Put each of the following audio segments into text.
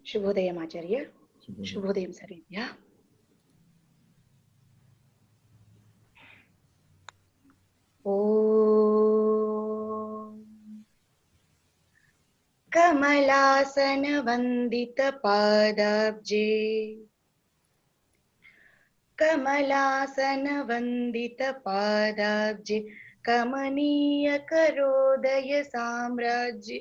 शुभोदयम् आचार्य। शुभोदयं सर्वेभ्यः। ॐ कमलासनवन्दितपादाब्जे कमलासनवन्दितपादाब्जे कमनीयकरोदय साम्राज्ये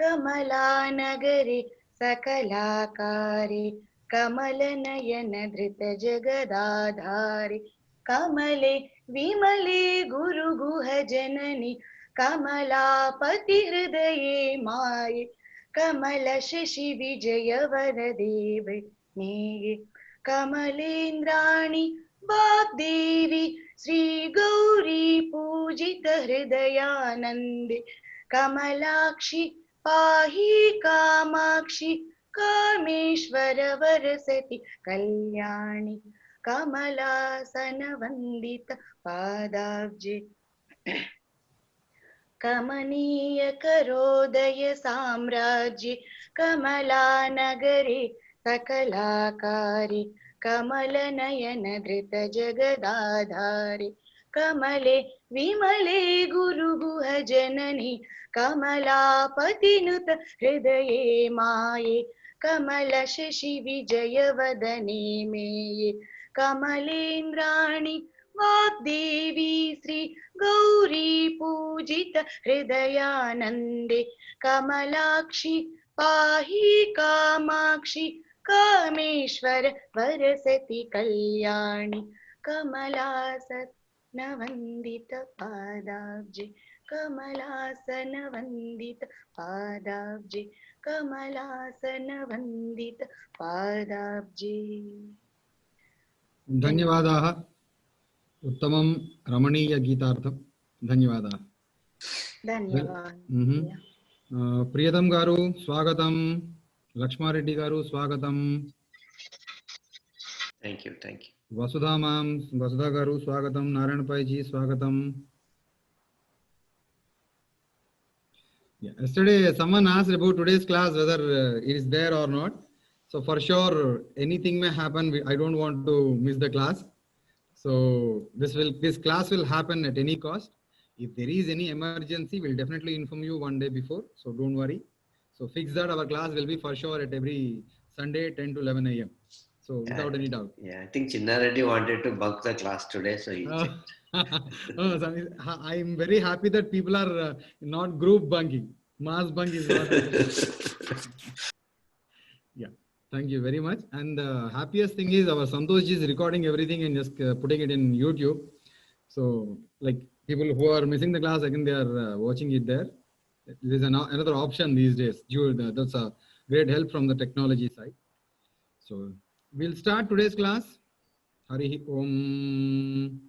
कमलानगरे सकलाकारे कमलनयन धृतजगदाधारे कमले विमले गुरुगुहजननि कमलापतिहृदये माये कमलशशिविजयवरदेवे नेये कमलेन्द्राणि वाग्देवी श्रीगौरी पूजितहृदयानन्दे कमलाक्षि पाहि कामाक्षि कामेश्वर वरसति कल्याणि कमलासनवन्दित पादाब्जे कमनीय करोदय साम्राज्ये कमलानगरे सकलाकारे कमलनयन धृत जगदाधारे कमले विमले गुरुगुहजननि कमलापतिनुत हृदये माये कमलशशि विजयवदने मेये कमलेन्द्राणि वाग्देवी श्री गौरी पूजित हृदयानन्दे कमलाक्षि पाहि कामाक्षि कामेश्वर वरसति कल्याणि कमलासनवन्दित पादाब्जे कमलासनवन्दित पादाब्जे कमलासनवन्दित पादाब्जे। धन्यवादाः। उत्तमं रमणीय गीतार्थं धन्यवादाः। धन्यवादाः। प्रियतम गारू स्वागतं, लक्ष्मारेड्डी गारू स्वागतं। थैंक यू वसुधा मैम, वसुधा गारू स्वागतं, नारायण पाई जी स्वागतं। Yesterday someone asked about today's class whether it is there or not. So for sure anything may happen. I don't want to miss the class. So this class will happen at any cost. If there is any emergency, we'll definitely inform you one day before. So don't worry. So fix that our class will be for sure at every Sunday 10 to 11 a.m. So without any doubt. Yeah, I think Chinna Reddy wanted to bunk the class today, so he checked. I'm very happy that people are not group bunking. Mass bunk is not. Yeah. Thank you very much. And the happiest thing is our Santosh is recording everything and just putting it in YouTube. So like people who are missing the class, again, they are watching it there. There's another option these days. That's a great help from the technology side. So we'll start today's class. Harihi Om.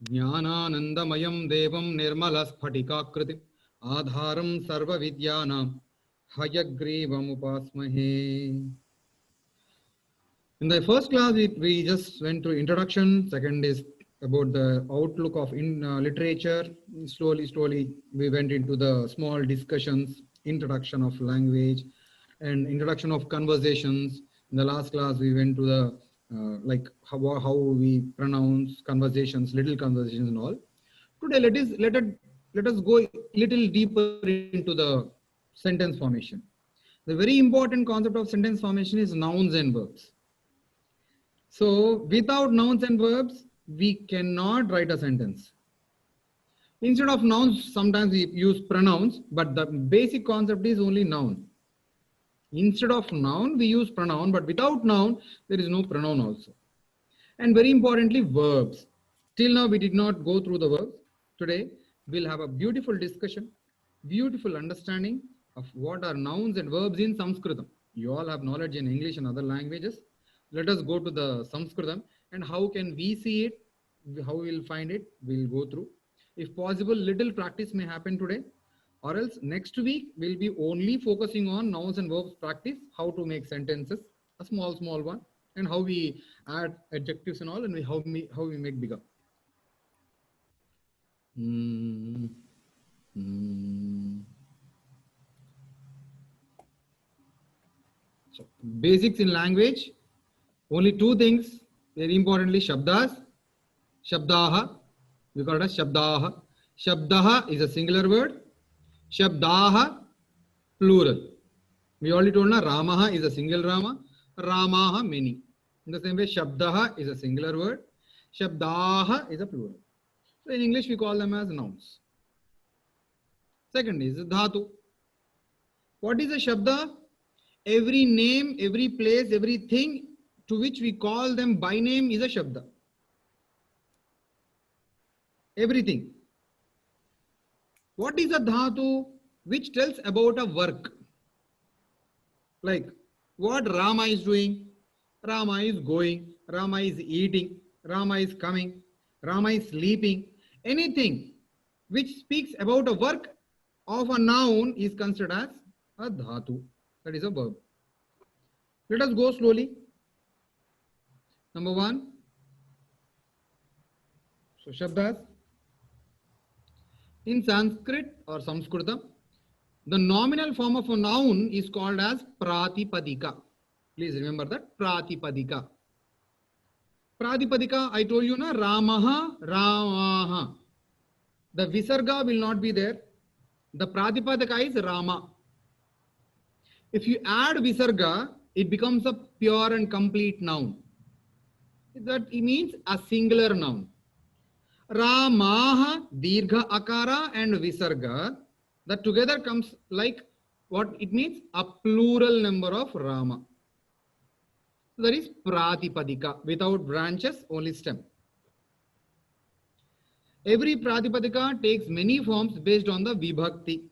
Jnananandamayam Devam Nirmalasphaticakriti Adharam Sarva Vidyanam Hayagrivam Upasmahe. In the first class, we just went through introduction. Second is about the outlook of literature. Slowly, we went into the small discussions, introduction of language, and introduction of conversations. In the last class, we went to the like how we pronounce conversations, little conversations and all. Today, let us go little deeper into the sentence formation. The very important concept of sentence formation is nouns and verbs. So without nouns and verbs, we cannot write a sentence. Instead of nouns, sometimes we use pronouns, but the basic concept is only noun. Instead of noun, we use pronoun, but without noun, there is no pronoun also. And very importantly, verbs. Till now, we did not go through the verbs. Today, we'll have a beautiful discussion, beautiful understanding of what are nouns and verbs in Sanskritam. You all have knowledge in English and other languages. Let us go to the Sanskritam and how can we see it, how we'll find it, we'll go through. If possible, little practice may happen today, or else next week we'll be only focusing on nouns and verbs practice, how to make sentences, a small one, and how we add adjectives and all, and how we make bigger. Basics in language, only two things, very importantly, shabdas, shabdaha, we call it as shabdaha. Shabdaha is a singular word, shabdaha, plural. We already told na Ramaha is a single Rama, Ramaha many. In the same way, shabdaha is a singular word, shabdaha is a plural. So in English, we call them as nouns. Second is dhatu. What is a shabda? Every name, every place, everything to which we call them by name is a shabda. Everything. What is a dhatu? Which tells about a work. Like what Rama is doing, Rama is going, Rama is eating, Rama is coming, Rama is sleeping. Anything which speaks about a work of a noun is considered as a dhatu. That is a verb. Let us go slowly. Number one. So shabdas. In Sanskrit or Samskrita, the nominal form of a noun is called as pratipadika. Please remember that, pratipadika. Pratipadika, I told you na, Ramaha, Ramaha. The visarga will not be there. The pratipadika is Rama. If you add visarga, it becomes a pure and complete noun. That means a singular noun. Ramaha, dirgha akara and visarga, that together comes like what it means? A plural number of Rama. So that is pratipadika, without branches, only stem. Every pratipadika takes many forms based on the vibhakti.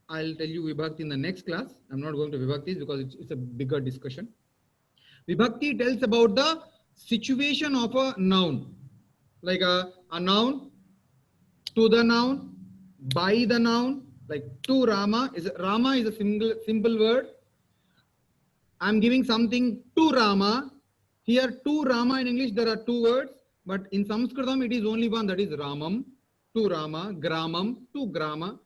I'll tell you vibhakti in the next class. I'm not going to vibhaktis because it's a bigger discussion. Vibhakti tells about the situation of a noun. Like a noun, to the noun, by the noun, like to Rama is a simple word. I'm giving something to Rama. Here to Rama in English there are two words, but in Sanskritam it is only one, that is Ramam, to Rama, Gramam, to Grama,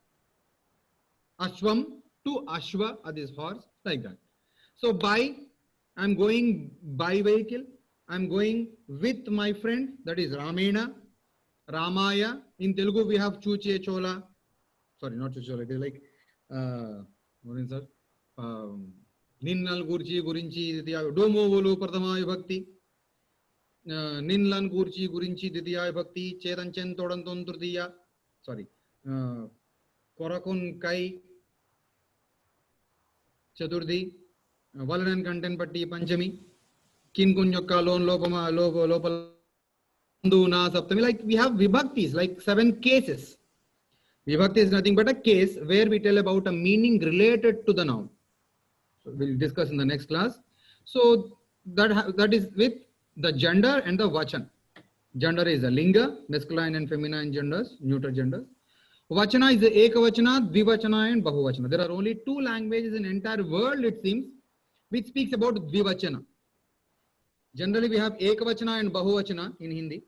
Ashvam, to Ashva, that is horse, like that. So by, I'm going by vehicle, I'm going with my friend, that is Ramena, Ramaya. In Telugu we have Chuche Chola. Sorry, not Chuche Chola. It is like, what is that? Ninnal Gurchi Gurinchi Ditya Domo Volu Pradama Bhakti. Ninlan Gurchi Gurinchi Ditya Bhakti. Chedan Chen Todan Tonturdiya. Sorry. Korakun Kai Chaturdi. Valanan Content Patti Panchami. Kin Kunyoka Lon Lopama Lopal Duna Saptami. Like we have vibhaktis, like 7 cases. Vibhakti is nothing but a case where we tell about a meaning related to the noun. So we'll discuss in the next class. So that is with the gender and the vachan. Gender is a linga, masculine and feminine genders, neuter genders. Vachana is the ekavachana, dvivachana and bahuvachana. There are only 2 languages in the entire world, it seems, which speaks about dvivachana. Generally, we have ekavachana and bahuvachana in Hindi.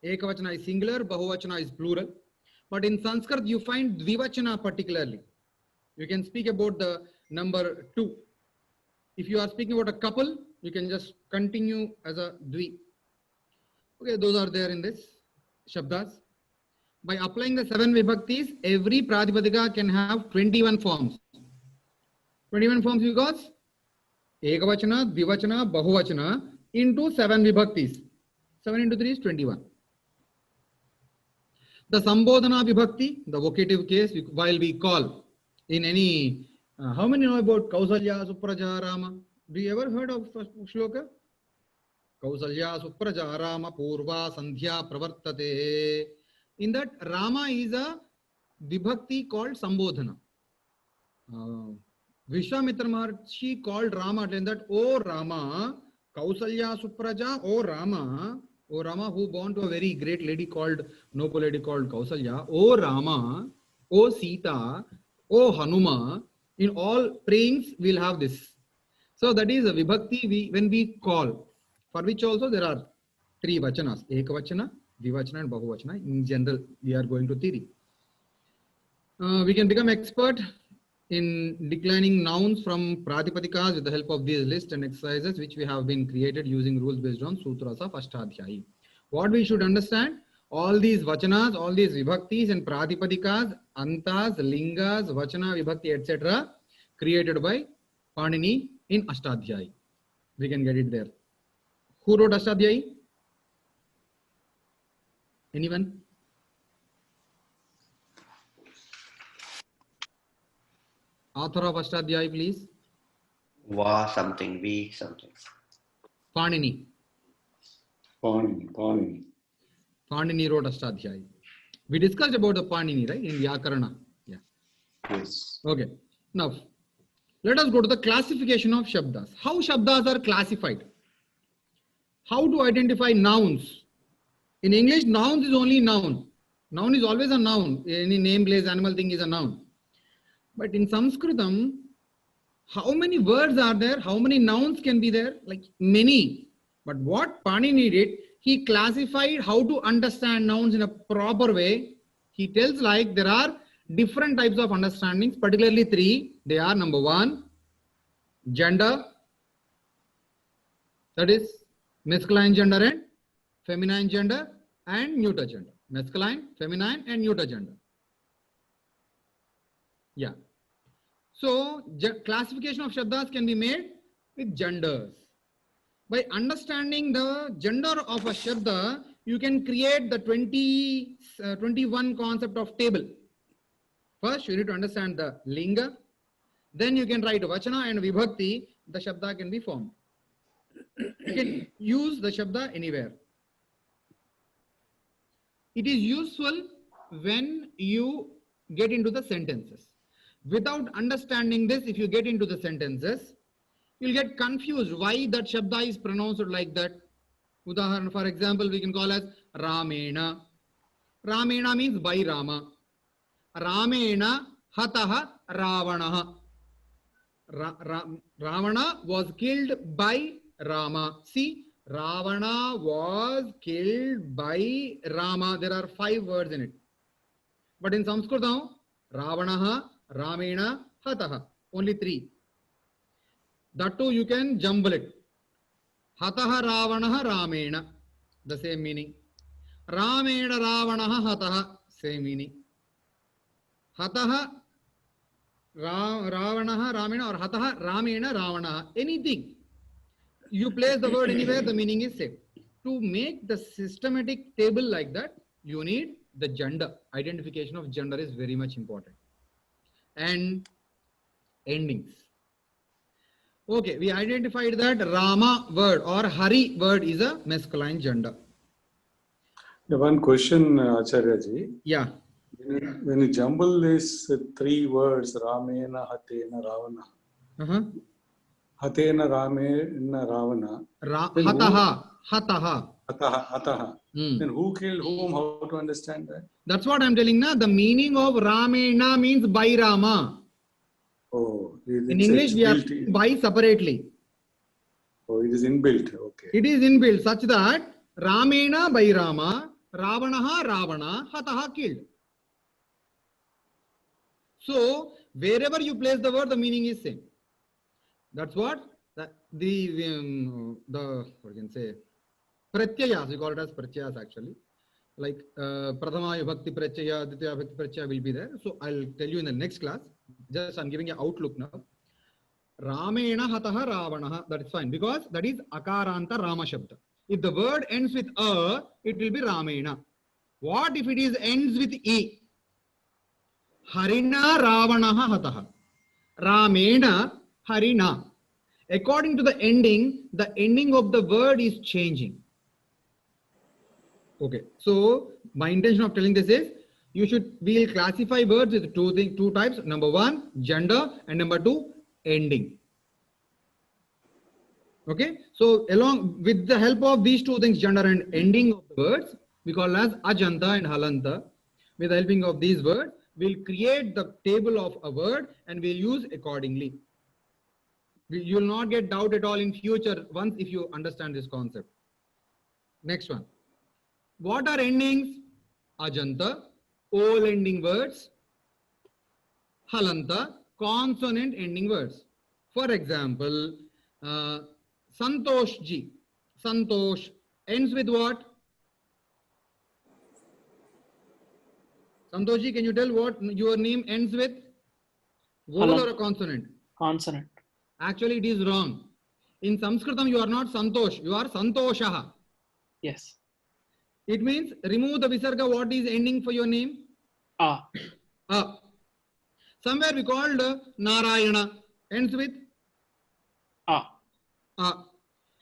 Ekavachana is singular, bahuvachana is plural. But in Sanskrit, you find dvivachana particularly. You can speak about the number 2. If you are speaking about a couple, you can just continue as a dvi. Okay, those are there in this shabdas. By applying the 7 vibhaktis, every pratipadika can have 21 forms. 21 forms because ekavachana, dvivachana, bahuvachana into 7 vibhaktis. 7 into 3 is 21. The Sambodhana vibhakti, the vocative case, while we call in any, how many know about Kausalya, Supraja, Rama? Do you ever heard of shloka? Kausalya, Supraja, Rama, Purva, Sandhya, Pravartate. In that, Rama is a vibhakti called Sambodhana. Vishwamitra Maharshi called Rama in that, O Rama, Kausalya, Supraja, O Rama, who born to a very great lady called, noble lady called Kausalya, O Rama, O Sita, O Hanuma. In all prayings, we'll have this. So that is a vibhakti when we call, for which also there are 3 vachanas, ekavachana, dvivachana and bahuvachana. In general, we are going to theory. We can become expert in declining nouns from Pratipadikas with the help of these lists and exercises which we have been created using rules based on Sutras of Ashtadhyayi. What we should understand, all these vachanas, all these vibhaktis and Pratipadikas, antas, lingas, vachana, vibhakti, etc. created by Panini in Ashtadhyayi. We can get it there. Who wrote Ashtadhyayi? Anyone? Author of Ashtadhyayi, please. Va something, V something. Panini. Panini. Panini wrote Ashtadhyayi. We discussed about the Panini, right, in Vyakarana. Yeah. Yes. Okay. Now, let us go to the classification of Shabdas. How Shabdas are classified? How to identify nouns? In English, nouns is only noun. Noun is always a noun. Any name, place, animal thing is a noun. But in Sanskritam, how many words are there? How many nouns can be there? Like many. But what Panini did, he classified how to understand nouns in a proper way. He tells like there are different types of understandings, particularly three. They are number one, gender, that is masculine gender and feminine gender and neuter gender. Masculine, feminine and neuter gender. Yeah. So classification of Shabdas can be made with genders. By understanding the gender of a Shabda, you can create the 21 concept of table. First, you need to understand the linga. Then you can write vachana and vibhakti. The Shabda can be formed. You can use the Shabda anywhere. It is useful when you get into the sentences. Without understanding this, if you get into the sentences, you'll get confused why that Shabda is pronounced like that. Udaharan, for example, we can call as Ramena. Ramena means by Rama. Ramena hataha Ravanaha. Ravana was killed by Rama. See, Ravana was killed by Rama. There are 5 words in it. But in Sanskritam, Ravanaha, Ramena, hataha. Only 3. That too you can jumble it. Hataha Ravanaha Ramena. The same meaning. Ramena Ravanaha hataha. Same meaning. Hataha Ravanaha Ramena or hataha Ramena Ravanaha. Anything. You place the word anywhere, the meaning is same. To make the systematic table like that, you need the gender. Identification of gender is very much important. And endings. Okay, we identified that Rama word or Hari word is a masculine gender. The one question, Acharya ji. Yeah. When you jumble these 3 words, Ramena, Hatena, Ravana. Hatena, Ramena, Ravana. Hataha. Then who killed whom? How to understand that? That's what I'm telling now. The meaning of Ramena means by Rama. Oh, in English, we have by separately. Oh, it is inbuilt. Okay. It is inbuilt such that Ramena by Rama, Ravanaha Ravana, hataha killed. So wherever you place the word, the meaning is same. That's what the what can say pratyayas, we call it as pratyayas actually. Like Prathama Vibhakti Pratyaya, Ditya Vibhakti Pratyaya will be there. So I'll tell you in the next class. Just I'm giving an outlook now. Ramena hataha Ravanaha. That is fine because that is Akaranta Rama Shabda. If the word ends with a, it will be Ramena. What if it is ends with e? Harina Ravanaha hataha. Ramena Harina. According to the ending of the word is changing. Okay, so my intention of telling this is we'll classify words with two types. Number 1, gender, and number 2, ending. Okay, so along with the help of these 2 things, gender and ending of the words, we call as Ajanta and Halanta. With the helping of these words, we'll create the table of a word and we'll use accordingly. You will not get doubt at all in future once if you understand this concept. Next one. What are endings? Ajanta, all ending words. Halanta, consonant ending words. For example, Santosh ji. Santosh ends with what? Santosh ji, can you tell what your name ends with? Vowel or a consonant? Consonant. Actually, it is wrong. In Sanskritam, you are not Santosh, you are Santoshaha. Yes. It means remove the visarga. What is ending for your name? Ah. Somewhere we called Narayana. Ends with? Ah.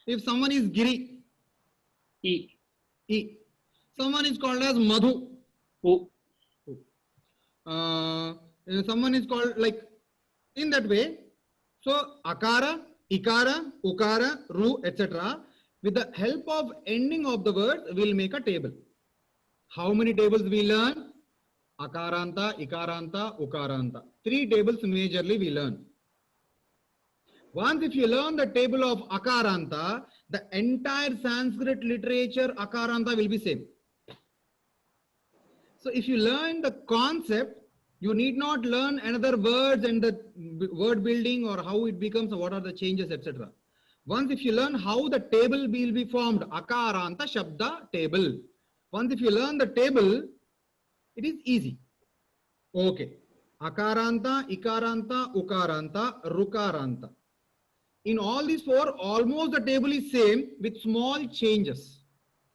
If someone is Giri. E. E. Someone is called as Madhu. U. Someone is called like in that way. So Akara, Ikara, Ukara, Ru, etc. With the help of ending of the words, we'll make a table. How many tables we learn? Akaranta, Ikaranta, Ukaranta. 3 tables majorly we learn. Once if you learn the table of Akaranta, the entire Sanskrit literature Akaranta will be same. So if you learn the concept, you need not learn another words and the word building or how it becomes, what are the changes, etc. Once if you learn how the table will be formed, Akaranta Shabda table. Once if you learn the table, it is easy. Okay. Akaranta, Ikaranta, Ukaranta, Rukaranta. In all these 4, almost the table is same with small changes.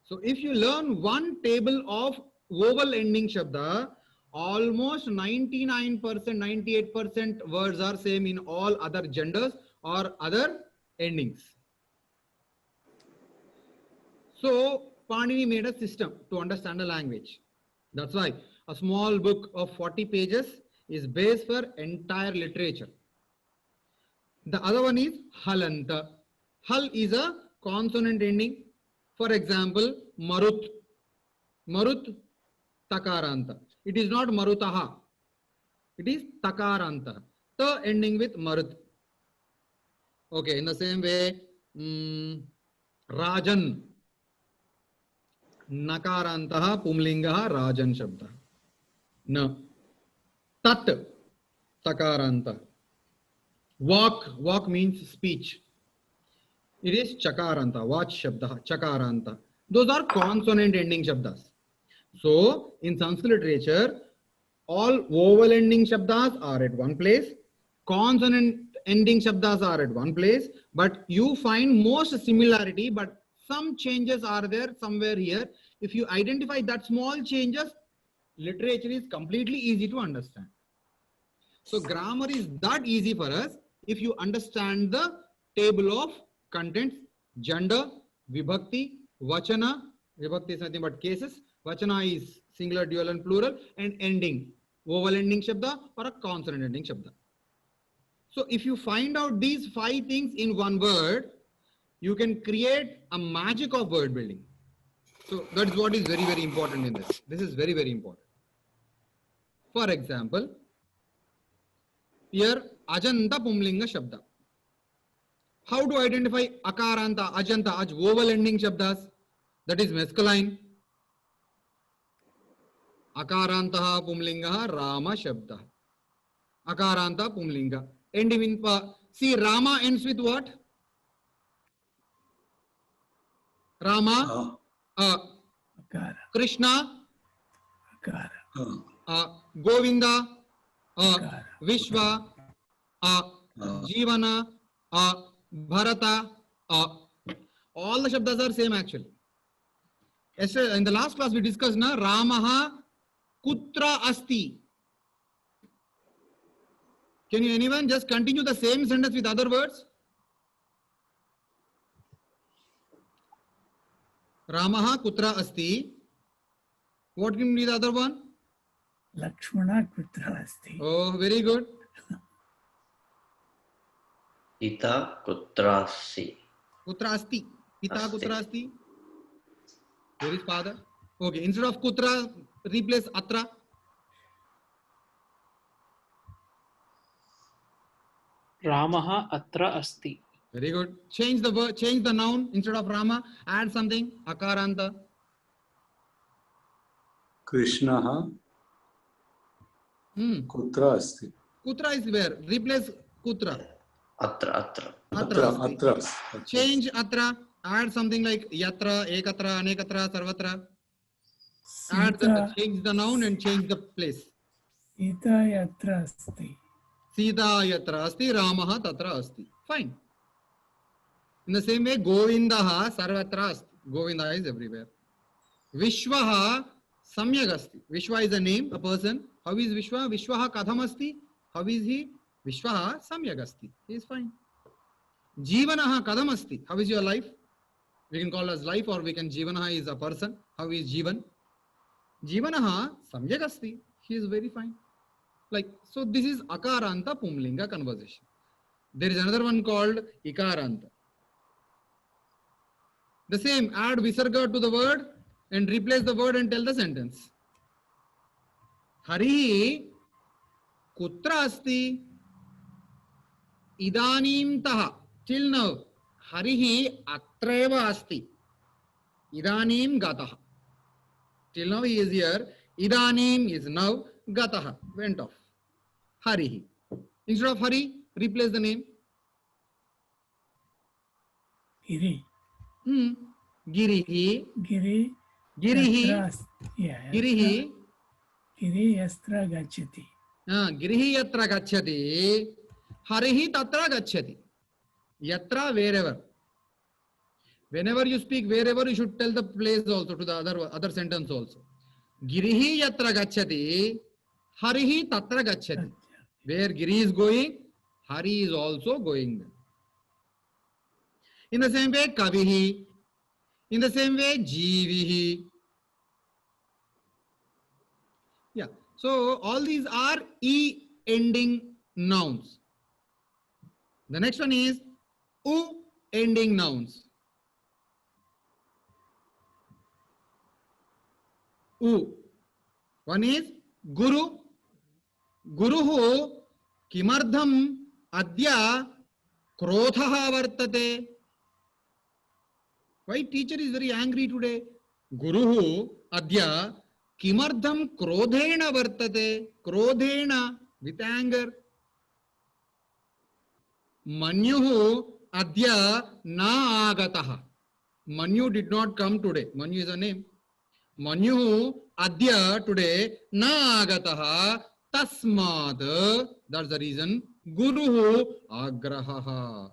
So if you learn one table of vowel ending Shabda, almost 99%, 98% words are same in all other genders or other endings. So Panini made a system to understand the language. That's why a small book of 40 pages is base for entire literature. The other one is Halanta. Hal is a consonant ending. For example, Marut. Marut, Takaranta. It is not Marutaha. It is Takaranta. Ta ending with Marut. Okay, in the same way, Rajan. Nakarantaha Pumlingaha Rajan Shabda. No. Tat. Takaranta. Walk means speech. It is Chakaranta, watch Shabda, Chakaranta. Those are consonant ending Shabdas. So, in Sanskrit literature, all vowel ending Shabdas are at one place, consonant ending Shabdas are at one place, but you find most similarity, but some changes are there somewhere here. If you identify that small changes, literature is completely easy to understand. So, grammar is that easy for us if you understand the table of contents, gender, vibhakti, vachana. Vibhakti is nothing but cases. Vachana is singular, dual and plural, and ending, vowel ending shabda or a consonant ending shabda. So if you find out these 5 things in one word, you can create a magic of word building. So that is what is very, very important in this. This is very, very important. For example, here Ajanta Pumlinga Shabda. How to identify Akaranta, Ajanta, as vowel ending Shabdas? That is masculine. Akarantaha Pumlingaha Rama Shabda. Akaranta Pumlinga. Ending in see, Rama ends with what? Rama, Akara. Krishna, Akara. Govinda, Akara. Vishwa, Jivana, Bharata. All the Shabdas are same actually. In the last class we discussed na Ramaha Kutra Asti. Can you anyone just continue the same sentence with other words? Ramaha Kutra Asti. What can be the other one? Lakshmana Kutra Asti. Oh, very good. Pita Kutrasi. Kutra Asti. Pita Asti. Kutra Asti. Where is father? Okay, instead of Kutra, replace Atra. Ramaha atra asti. Very good. Change the word, change the noun instead of Rama. Add something. Akaranta. Krishnaha Kutra Asti. Kutra is where? Replace kutra. Atra. Atra. Atra. Change atra. Add something like yatra, ekatra, anekatra, sarvatra. Add the, change the noun and change the place. Sita yatra asti. Sita yatra asti, Ramaha tatra asti. Fine. In the same way, Govindaha sarvatra asti. Govinda is everywhere. Vishwaha samyag asti. Vishwa is a name, a person. How is Vishwa? Vishwaha katham asti. How is he? Vishwaha samyag asti. He is fine. Jivanaha kadam asti. How is your life? We can call as life, or we can Jivanaha is a person. How is Jivan? Jivanaha samyag asti. He is very fine. Like, so this is Akaranta Pumlinga conversation. There is another one called Ikaranta. The same, add Visarga to the word and replace the word and tell the sentence. Hari kutra asti idanim taha. Till now, Harihi atreva asti. Idanim gataha. Till now he is here. Idanim is now. Gataha. Went off. Harihi. Instead of Hari, replace the name. Giri. Girihi. Giri. Girihi. Yatra asti. Yeah. Girihi. Giri yastra gacchati. Girihi yatra gacchati. Harihi tatra gacchati. Yatra wherever. Whenever you speak wherever, you should tell the place also to the other sentence also. Girihi yatra gacchati. Harihi tatra gacchati. Where Giri is going, Hari is also going there. In the same way, Kavihi. In the same way, Jivihi. Yeah. So all these are E ending nouns. The next one is U ending nouns. U. One is Guru. Guruhu kimardham adya krodhaha vartate. Why teacher is very angry today? Guruhu adya kimardham krodhena vartate. Krodhena, with anger. Manyuhu adya na agataha. Manyu did not come today. Manyu is a name. Manyuhu adya today na agataha. Tasmad, that's the reason. Guruhu agrahaha.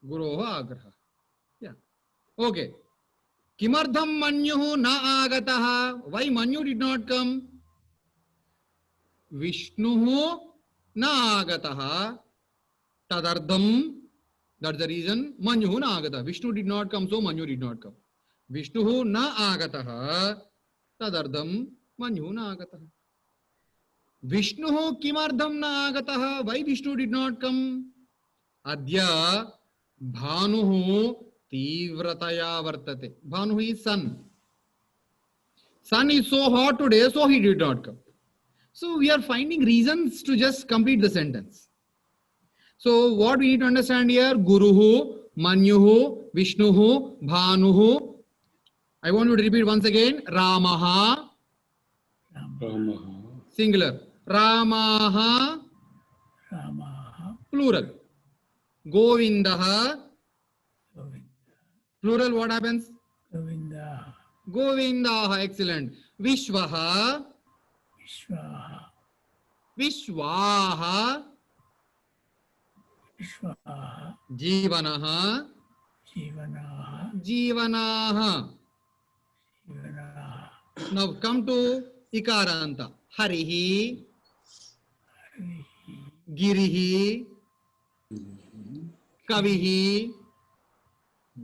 Guruhu agraha. Yeah. Okay. Kimardham manyuhu na agataha. Why Manyu did not come? Vishnuhu na agataha. Tadardham. That's the reason. Manyuhu na agataha. Vishnu did not come, so Manyu did not come. Vishnuhu na agataha. Tadardham. Manyuhu na agataha. Vishnu kimardham na agataha. Why Vishnu did not come? Adya bhanuhu tivrataya vartate. Bhanuhu is sun. Sun is so hot today, so he did not come. So we are finding reasons to just complete the sentence. So what we need to understand here, Guruhu, Manyuhu, Vishnuhu, Bhanuhu. I want you to repeat once again. Ramaha, singular. Ramaha, plural. Govindaha, plural, what happens? Govinda. Govindaha, excellent. Vishwaha, Vishwaha, Jivanaha, Jivanaha. Now come to Ikaranta. Harihi, Girihi, Kavihi,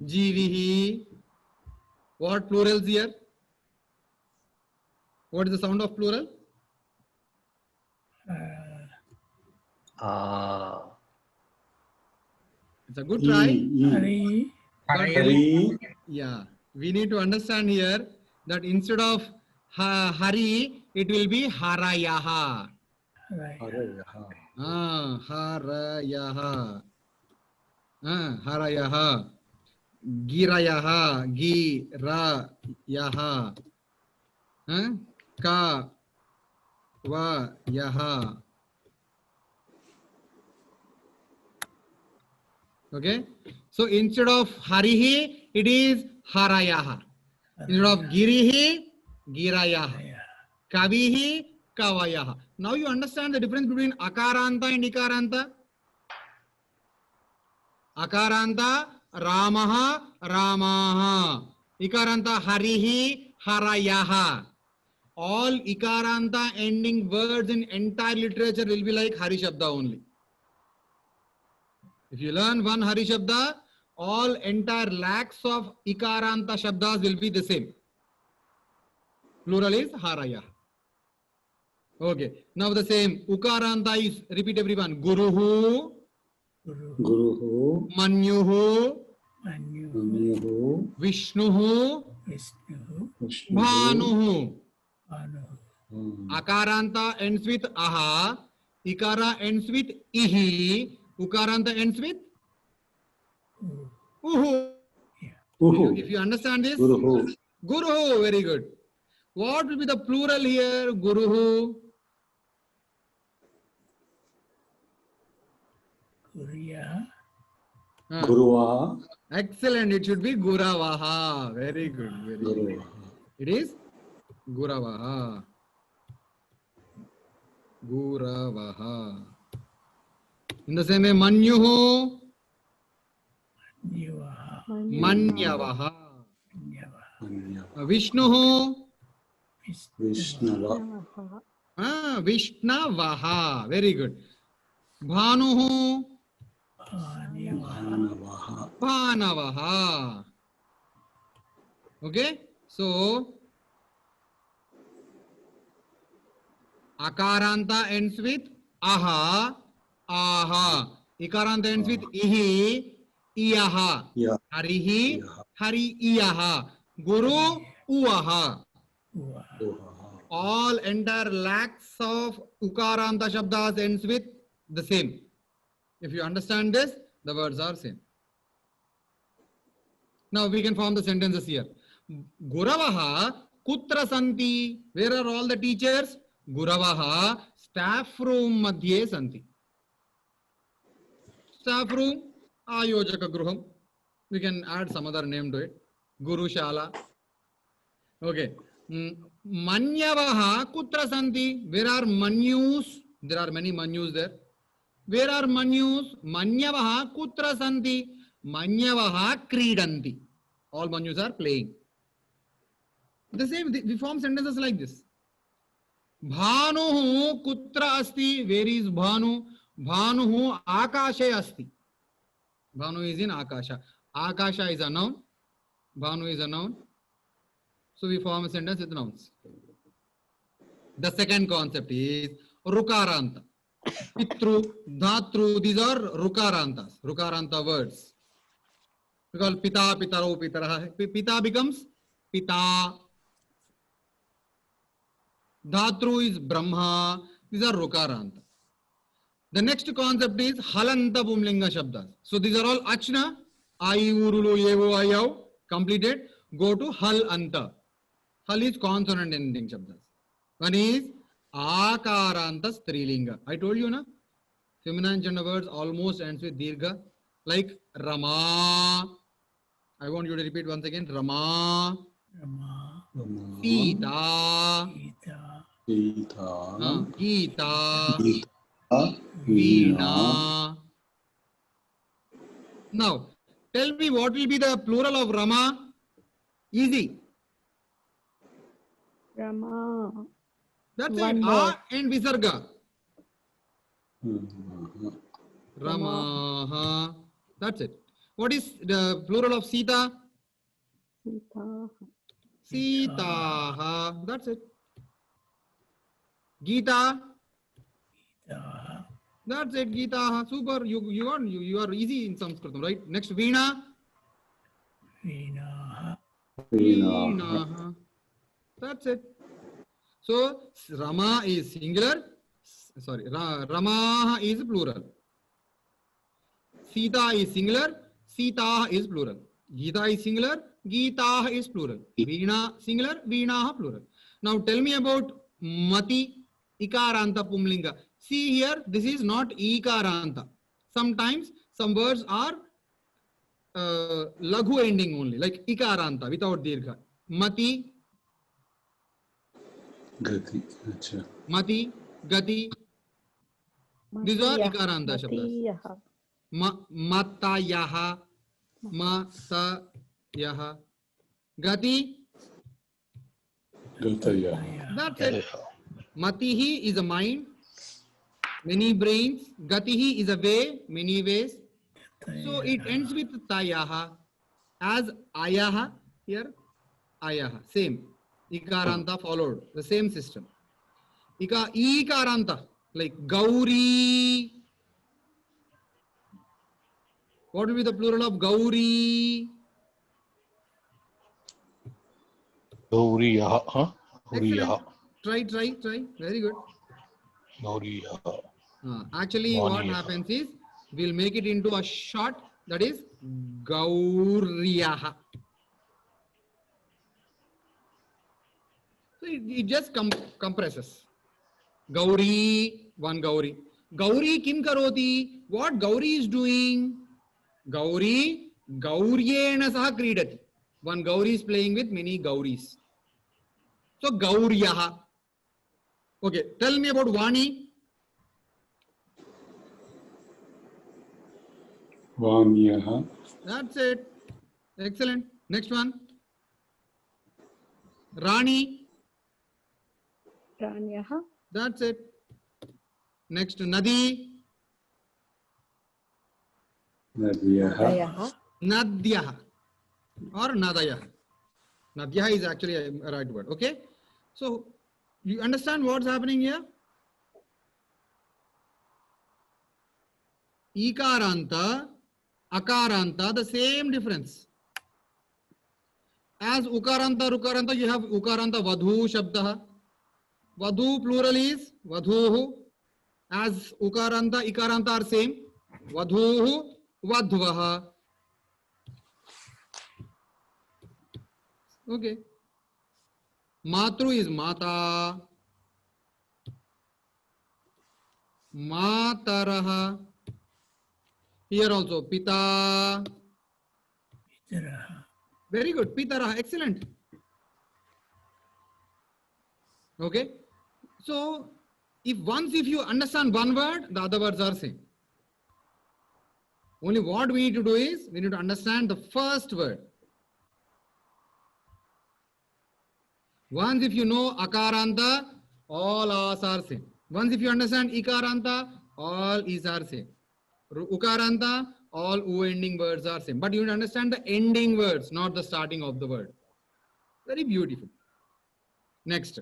Jivihi. What plurals here? What is the sound of plural? It's a good try. Hari. Hari. Yeah, we need to understand here that instead of Hari, it will be Harayaha. Harayaha. Harayaha. Girayaha. Girayaha. Ka. Va. Yaha. Okay. So instead of harihi, it is harayaha. Instead of girihi, girayaha. Yeah. Kavihi, kavayaha. Now you understand the difference between akaranta and ikaranta? Akaranta, ramaha, ramaha. Ikaranta, harihi, harayaha. All ikaranta ending words in entire literature will be like hari shabda only. If you learn one hari shabda, all entire lakhs of ikaranta shabdas will be the same. Plural is haraya. Okay. Now the same. Ukaranta is, repeat everyone. Guruhu, Guruhu, Manyuhu, Manu, Manyuhu, Vishnuhu, Vishnu, Vishnu, Bhanuhu. Anu, Akaranta ends with aha. Ikara ends with ihi. Ukaranta ends with uhu. Uhu, If you understand this, Guruhu, Guruhu, very good. What will be the plural here? Guruhu. Kuriya, Guruvaha, Excellent. It should be Guravaha. Very good. Very good. Guruvaha. It is Guravaha. Guravaha. In the same way, Manyuhu, Nivaha, Manyavaha. Nyavaha, Vishnuhu, Vishnava, Vishnavaha. Very good. Bhanuhu, Nyavaha, Bhanavaha, Bhanavaha. Okay. So, Akaranta ends with aha, aha. Ikaranta ends with ihi, iyaha. Ya, Harihi, Yaha, hari iyaha. Guru, uaha. Uvaha, Uvaha. All entire lakhs of Ukaranta Shabdas ends with the same. If you understand this, the words are same. Now we can form the sentences here. Guravaha kutra santi. Where are all the teachers? Guravaha staff room madhye santi. Staff room, Ayojaka Gruham. We can add some other name to it. Guru Shala. Okay. Manyavaha kutra santi. Where are Manyus? There are many Manyus there. Where are Manyus? Manyavaha kutra santi. Manyavaha kridanti. All Manyus are playing. The same, we form sentences like this. Bhanuhu kutra asti. Where is Bhanu? Bhanuhu akashe asti. Bhanu is in Akasha. Akasha is a noun. Bhanu is a noun. So we form a sentence with nouns. The second concept is Rukaranta. Pitru, Dhatru, these are Rukarantas. Rukaranta words. We call Pita, Pitaro, Pitaraha. Pita becomes Pita. Dhatru is Brahma. These are Rukaranta. The next concept is Halanta Pumlinga Shabdas. So these are all Achna, Ai, Urulu, Yevo, Ayav, completed. Go to Hal Anta. Hal is consonant ending Shabdas. One is Akaranta Strilinga. I told you, na? Feminine gender words almost ends with Dirgha. Like Rama. I want you to repeat once again. Rama. Rama, Sita. Gita, Sita, Gita. Gita, Veena. Veena. Now, tell me what will be the plural of Rama? Easy. Rama. That's One it. word. A and Visarga. Mhm. Ramaha. That's it. What is the plural of Sita? Sita. Sitaha. That's it. Gita. Gita, That's it. Gita. Super. You are easy in Sanskritam, right? Next, Veena. Veena, Veena. Veena. That's it. So Rama is singular. Sorry, Rama is plural. Sita is singular. Sita is plural. Gita is singular. Gita is plural. Veena singular. Veena plural. Now tell me about Mati Ikaranta Pumlinga. See here, this is not Ikaranta. Sometimes some words are laghu ending only, like ikaranta without dirgha. Mati, Gati. Acha. mati, gati. These are ikaranta shabdas. Matiyah. Matayaha, matayaha. Gati, Gataya. that's it. Matihi is a mind, many brains. Gatihi is a way, many ways. So it ends with tayaha. As ayaha, here, ayaha, same. Ikaranta followed, the same system. Ikaranta, like Gauri. What will be the plural of Gauri? Gauriyaha, huh? Excellent. Gauriyaha. Try. Very good. Gauriyaha. Actually, what Vaniyaha. happens is we'll make it into a short, that is Gauriyaha. So it just compresses. Gauri, one Gauri. Gauri kim karoti? What Gauri is doing? Gauri, Gauryena saha kridati. One Gauri is playing with many Gauris. So Gauriyaha. Okay, tell me about Vani. Vaniyaha. That's it. Excellent. Next one. Rani. Ranyah. That's it. Next, Nadi. Nadiyaha. Dayah. Nadyaha. Or Nadaya. Nadyaha is actually a right word. Okay. So, you understand what's happening here? Ikaranta, Akaranta, the same difference. As Ukaranta, Rukaranta, you have Ukaranta Vadhu Shabdaha. Vadhu plural is Vadhuhu. As Ukaranta, Ikaranta are same. Vadhuhu, Vadhvaha. Okay. Matru is Mata. Mataraha. Here also Pita. Pitaraha. Very good. Pitaraha. Excellent. Okay. So, if you understand one word, the other words are same. Only what we need to do is, we need to understand the first word. Once if you know Akaranta, all As are same. Once if you understand Ikaranta, all Is are same. Ukaranta, all U ending words are same. But you need to understand the ending words, not the starting of the word. Very beautiful. Next.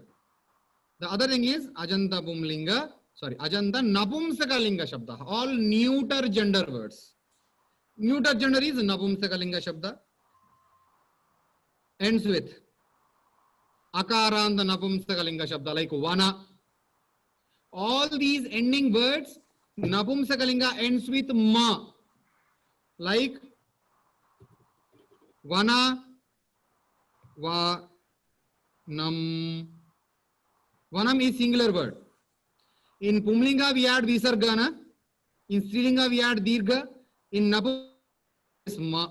The other thing is Ajanta Pumlinga, Ajanta Napumsakalinga Shabda. All neuter gender words. Neuter gender is Napumsakalinga Shabda. Ends with Akaranta Napumsakalinga Shabda, like Vana. All these ending words, Napumsakalinga ends with Ma. Like Vana, Va, Nam. Vanam is singular word. In Pumlinga we add Visargana. In Strilinga we add Dirgha. In Napum is Ma.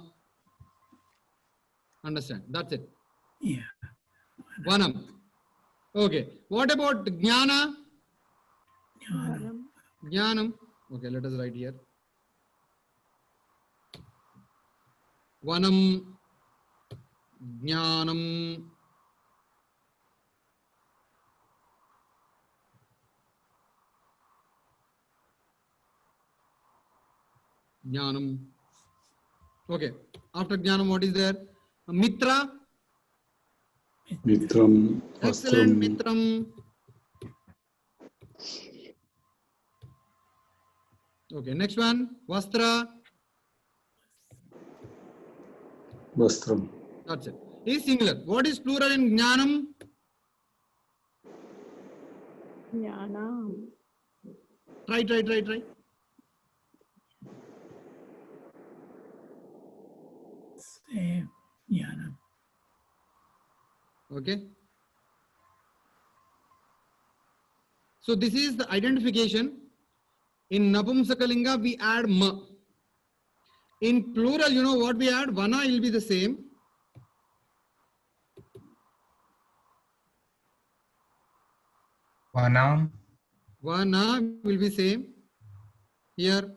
Understand? That's it. Yeah. Vanam. Okay. What about Jnana? Jnanam. Jnanam. Okay, let us write here. Vanam. Jnanam. Jnanam. Okay. After Jnanam, what is there? Mitra. Mitram. Excellent. Vastram. Mitram. Okay. Next one. Vastra. Vastram. That's it. Is singular. What is plural in Jnanam? Jnanam. Try. Same. Jnanam. Okay. So this is the identification. In Napumsakalinga we add Ma. In plural, you know what we add? Vana will be the same. Vanam. Vana will be same. Here,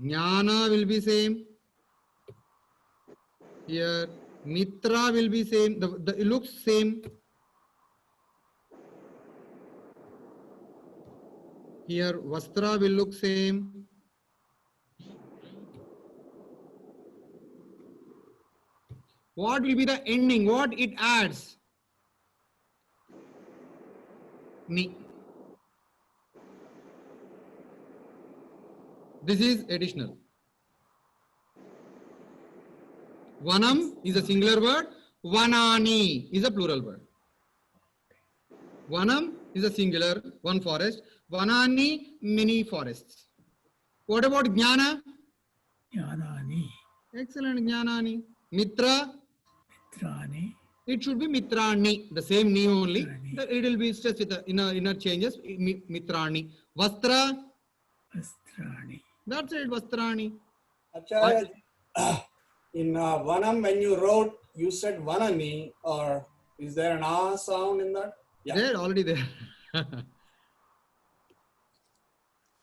Jnana will be same. Here, Mitra will be same. It looks same. Here, Vastra will look same. What will be the ending? What it adds? Ni. This is additional. Vanam is a singular word. Vanani is a plural word. Vanam is a singular, one forest. Vanani, many forests. What about Jnana? Jnanani. Excellent, Jnanani. Mitra, Mitrani. it should be Mitrani, the same ni only. Mitrani. It will be stressed with the inner changes. Mitrani. Vastra, Vastrani. that's it, Vastrani. Acharya, in Vanam, when you wrote, you said Vanani, or is there an A sound in that? Yeah. There, already there.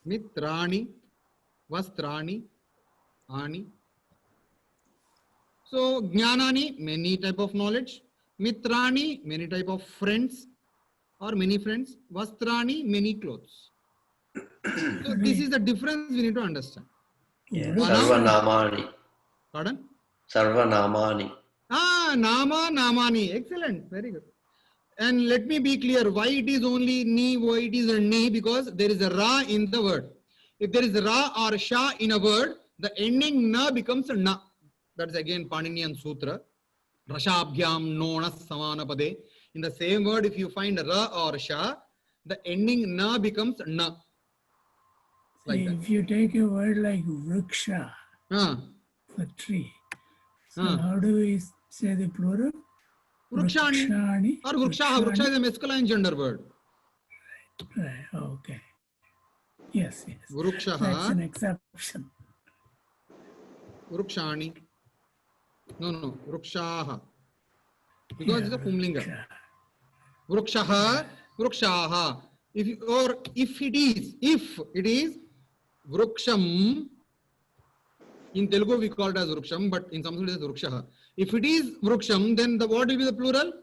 Mitrani, Vastrani, Ani. So, Jnanani, many type of knowledge. Mitrani, many type of friends or many friends. Vastrani, many clothes. So, this is the difference we need to understand. Yes. Sarvanamani. Pardon? Sarvanamani. Nama, Namani. Excellent. Very good. And let me be clear why it is only ni, why it is a ni, because there is a ra in the word. If there is a ra or sha in a word, the ending na becomes a na. That is again Paninian Sutra. Rashabhyam nona samanapade. In the same word, if you find ra or sha, the ending na becomes na. Like See, that. if you take a word like vriksha for tree, so how do we say the plural? Vrukshani Vrukshani. or Vrukshaha. Vruksha is a masculine gender word. Right, okay. Yes, yes. Vrukshaha. That's an exception. Vrukshani. No, Vrukshaha. Because it's a Pumlinga. Vrukshaha, Vrukshaha. If it is Vruksham, in Telugu we call it as Vruksham, but in Sanskrit it is Vrukshaha. If it is Vruksham, then what will be the plural?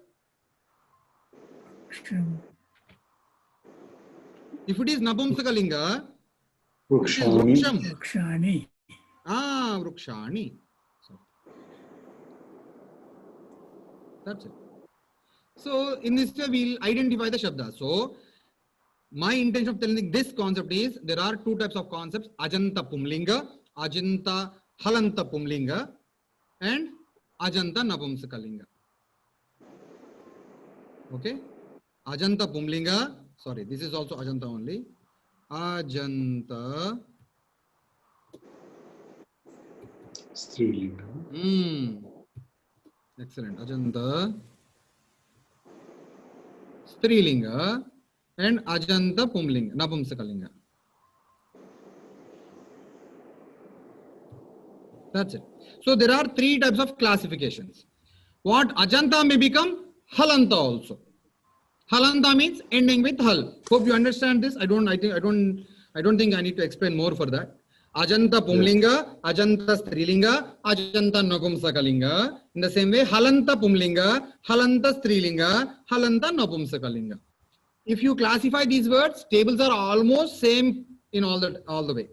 If it is Napumsakalinga, it is Vruksham. Vrukshani. Vrukshani. So, that's it. So, in this way, we'll identify the Shabda. So, my intention of telling this concept is there are two types of concepts: Ajanta Pumlinga, Ajanta Halanta Pumlinga, and Ajanta Napumsakalinga. Okay? Ajanta Pumlinga, sorry, this is also Ajanta only. Ajanta Strilinga. Excellent. Ajanta Strilinga and Ajanta Pumlinga, Napumsakalinga. That's it. So there are three types of classifications. What Ajanta may become Halanta also. Halanta means ending with hal. Hope you understand this. I don't think I need to explain more for that. Ajanta Pumlinga, Ajanta Strilinga, Ajanta Napumsakalinga. In the same way, Halanta Pumlinga, Halanta Strilinga, Halanta Napumsakalinga. If you classify these words, tables are almost same in all the way.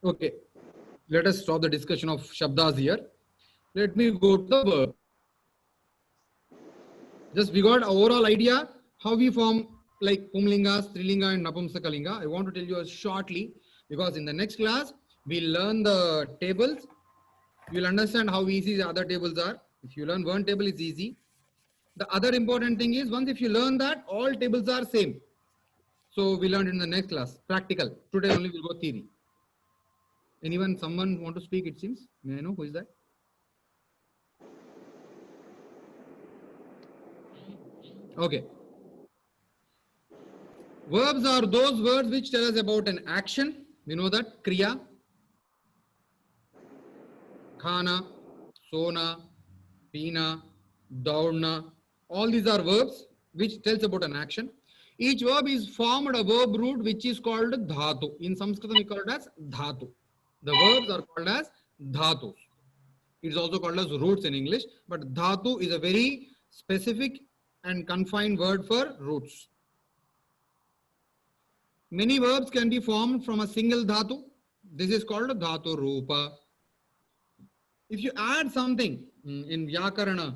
Okay. Let us stop the discussion of Shabdas here. Let me go to the verb. Just we got an overall idea how we form like Pumlinga, Strilinga and Napumsakalinga. I want to tell you shortly because in the next class, we'll learn the tables. You'll understand how easy the other tables are. If you learn one table, it's easy. The other important thing is once if you learn that, all tables are same. So we learned in the next class, practical. Today only we'll go theory. Someone want to speak, it seems? May I know who is that? Okay. Verbs are those words which tell us about an action. We know that, kriya. Khana, Sona, Pina, Daudna. All these are verbs which tells about an action. Each verb is formed a verb root which is called dhatu. In Sanskrit we call it as dhatu. The verbs are called as dhatus. It is also called as roots in English, but dhatu is a very specific and confined word for roots. Many verbs can be formed from a single dhatu. This is called a dhatu rupa. If you add something in Vyakarana,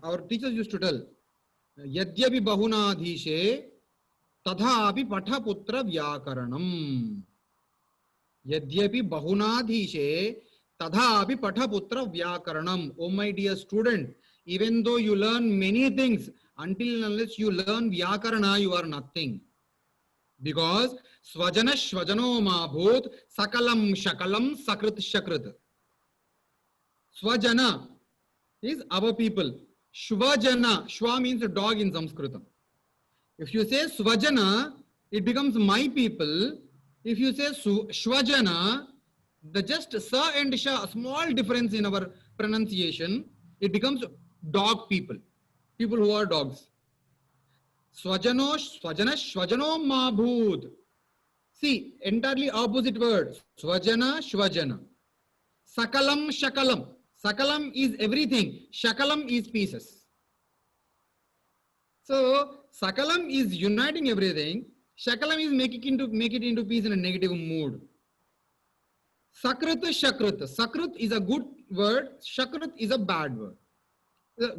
our teachers used to tell, Yadyapi bahunadhishe tadhapi pathaputra vyakaranam. Yadyapi bahunadhishe tadhapi pathaputra vyakaranam. Oh my dear student, even though you learn many things, until unless you learn Vyakarana, you are nothing. Because swajana shvajano ma bhut sakalam shakalam sakrit shakrit. Swajana is our people. Shvajana, shva means a dog in Sanskrit. If you say swajana, it becomes my people. If you say shvajana, the just sa and sha, a small difference in our pronunciation, it becomes dog people. People who are dogs. Swajano, swajana, shvajano ma bhut. See, entirely opposite word. Swajana, shvajana. Sakalam, shakalam. Sakalam is everything. Shakalam is pieces. So, Sakalam is uniting everything. Shakalam is make it into piece in a negative mood. Sakrit, shakrit. Sakrit is a good word. Shakrit is a bad word.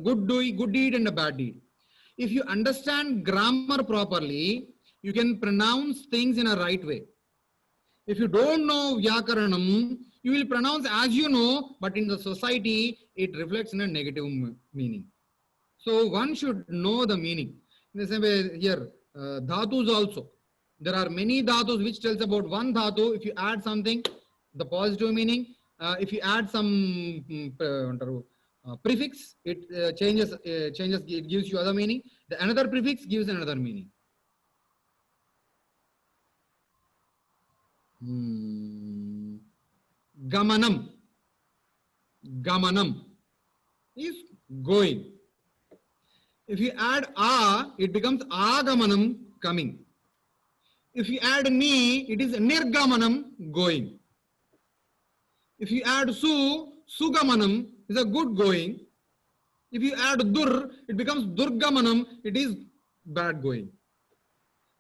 Good deed and a bad deed. If you understand grammar properly, you can pronounce things in a right way. If you don't know Vyakaranam, you will pronounce as you know, but in the society, it reflects in a negative meaning. So one should know the meaning. In the same way here, dhatus also. There are many dhatus which tells about one dhatu. If you add something, the positive meaning. If you add some prefix, it changes, it gives you other meaning. The another prefix gives another meaning. Gamanam. Gamanam is going. If you add a, it becomes agamanam, coming. If you add ni, it is nirgamanam, going. If you add su, sugamanam is a good going. If you add dur, it becomes durgamanam, it is bad going.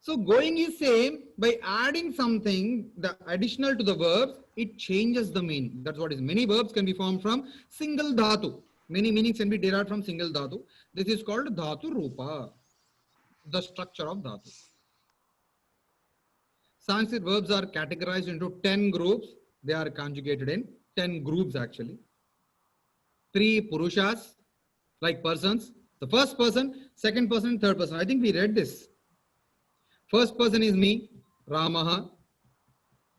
So going is same. By adding something, the additional to the verbs, it changes the meaning. That's what is. Many verbs can be formed from single dhatu. Many meanings can be derived from single dhatu. This is called dhatu rupa, the structure of dhatu. Sanskrit verbs are categorized into 10 groups. They are conjugated in 10 groups actually. 3 purushas, like persons. The first person, second person, third person. I think we read this. First person is me, Ramaha.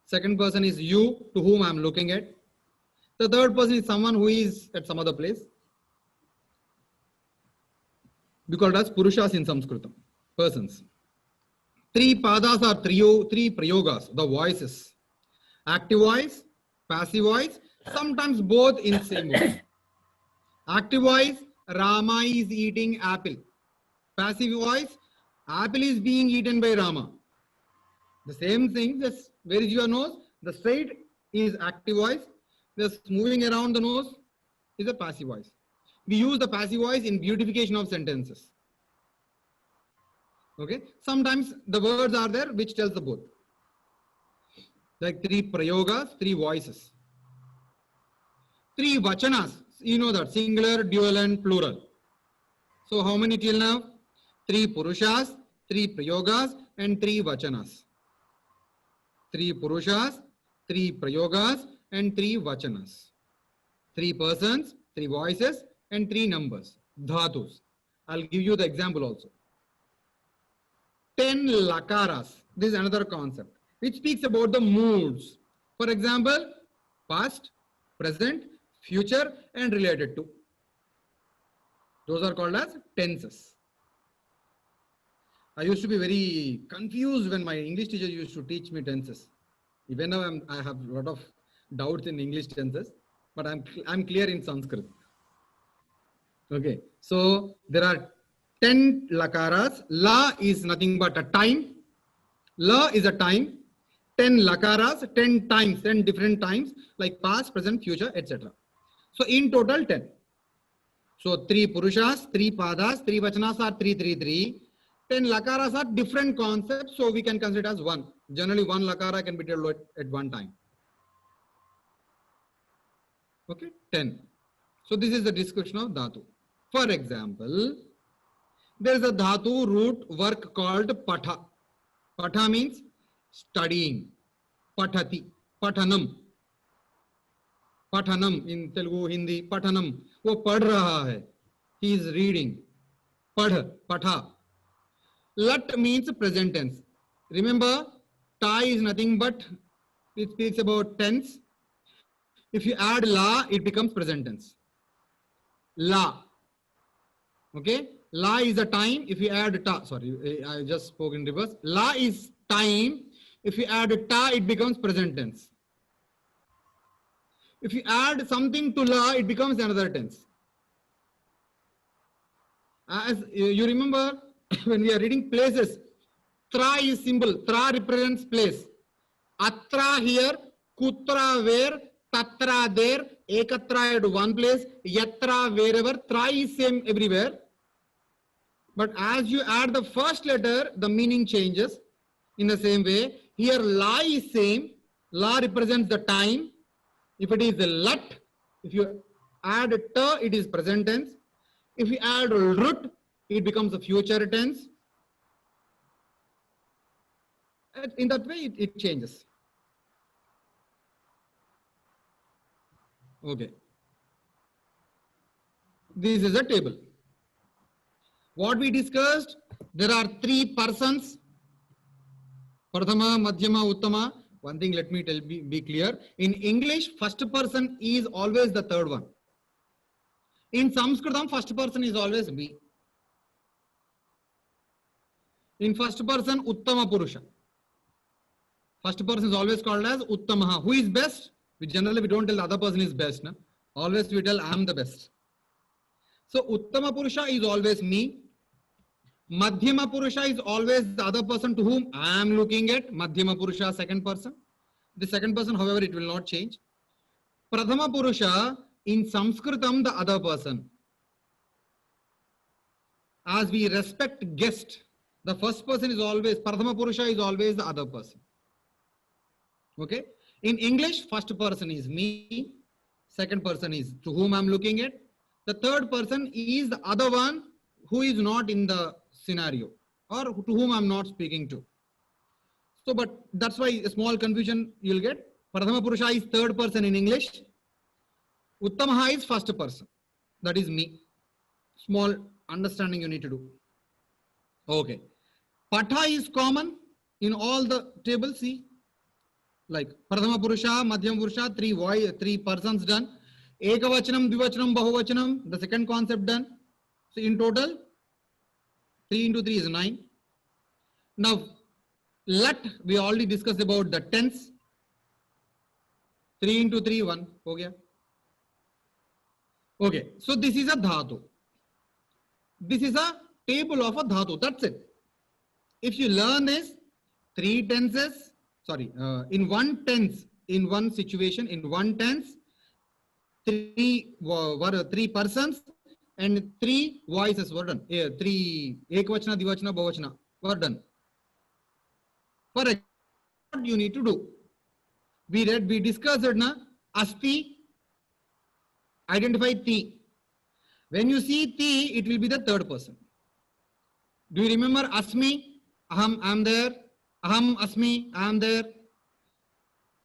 Second person is you, to whom I am looking at. The third person is someone who is at some other place. We call it as Purushas in Sanskrit, persons. 3 padas are 3 prayogas, the voices. Active voice, passive voice, sometimes both in same voice. Active voice, Rama is eating apple. Passive voice, apple is being eaten by Rama. The same thing, just where is your nose? The straight is active voice. Just moving around the nose is a passive voice. We use the passive voice in beautification of sentences. Okay. Sometimes the words are there which tells the both. Like 3 prayogas, 3 voices. 3 vachanas. You know that singular, dual and plural. So how many till now? 3 purushas, 3 prayogas and 3 vachanas. 3 purushas, 3 prayogas and 3 vachanas. 3 persons, 3 voices and 3 numbers. Dhatus. I'll give you the example also. 10 lakaras. This is another concept which speaks about the moods. For example, past, present, future and related to. Those are called as tenses. I used to be very confused when my English teacher used to teach me tenses. Even now I have a lot of doubts in English tenses. but I'm clear in Sanskrit. Okay, so there are 10 lakaras. La is nothing but a time. La is a time. 10 lakaras, 10 times, 10 different times, like past, present, future, etc. So in total 10. So 3 purushas, 3 padas, 3 vachanas are 3, 3, 3. 10 lakaras are different concepts, so we can consider it as one. Generally, one lakara can be told at one time. Okay, 10. So this is the description of dhatu. For example, there is a dhatu root work called patha. Patha means studying. Pathati, pathanam. Pathanam in Telugu, Hindi, pathanam. वो पढ़ रहा है. He is reading. Padh, patha. Lat means present tense. Remember, ta is nothing but it speaks about tense. If you add la, it becomes present tense. La. Okay. La is a time. If you add ta, sorry, I just spoke in reverse. La is time. If you add ta, it becomes present tense. If you add something to la, it becomes another tense. As you remember, when we are reading places, tra is symbol. Tra represents place. Atra here, kutra where, tatra there, ekatra at one place, yatra wherever. Tra is same everywhere. But as you add the first letter, the meaning changes. In the same way, here la is same. La represents the time. If it is a lat, if you add ta, it is present tense. If you add rut, it becomes a future tense. In that way, it changes. Okay. This is a table. What we discussed, there are 3 persons. Prathama, Madhyama, Uttama. One thing, let me be clear. In English, first person is always the third one. In Sanskritam, first person is always me. In first person, Uttama Purusha. First person is always called as Uttamaha. Who is best? We generally don't tell the other person is best. No? Always we tell I am the best. So Uttama Purusha is always me. Madhyama Purusha is always the other person to whom I am looking at. Madhyama Purusha, second person. The second person, however, it will not change. Prathama Purusha, in Sanskritam, the other person. As we respect guest, the first person is always, Prathama Purusha is always the other person. Okay. In English, first person is me. Second person is to whom I'm looking at. The third person is the other one who is not in the scenario or to whom I'm not speaking to. So, but that's why a small confusion you'll get. Prathama Purusha is third person in English. Uttamaha is first person. That is me. Small understanding you need to do. Okay. Patha is common in all the tables. See, like Prathama Purusha, Madhyama Purusha, 3 persons done. Ekavachanam, Dvivachanam, Bahuvachanam, the second concept done. So in total, 3 into 3 is 9. Now, lat, we already discussed about the tense. 3 into 3, 1. Okay. Okay, so this is a dhatu. This is a table of a dhatu. That's it. If you learn this, 3 tenses, in one tense, in one situation, in one tense, 3 persons and 3 voices were done. 3 ekvachana, divachana, bahuvachana were done. For example, what you need to do? We discussed it na, asti, identify ti. When you see ti, it will be the third person. Do you remember asmi? Aham, I am there. Aham, asmi, I am there.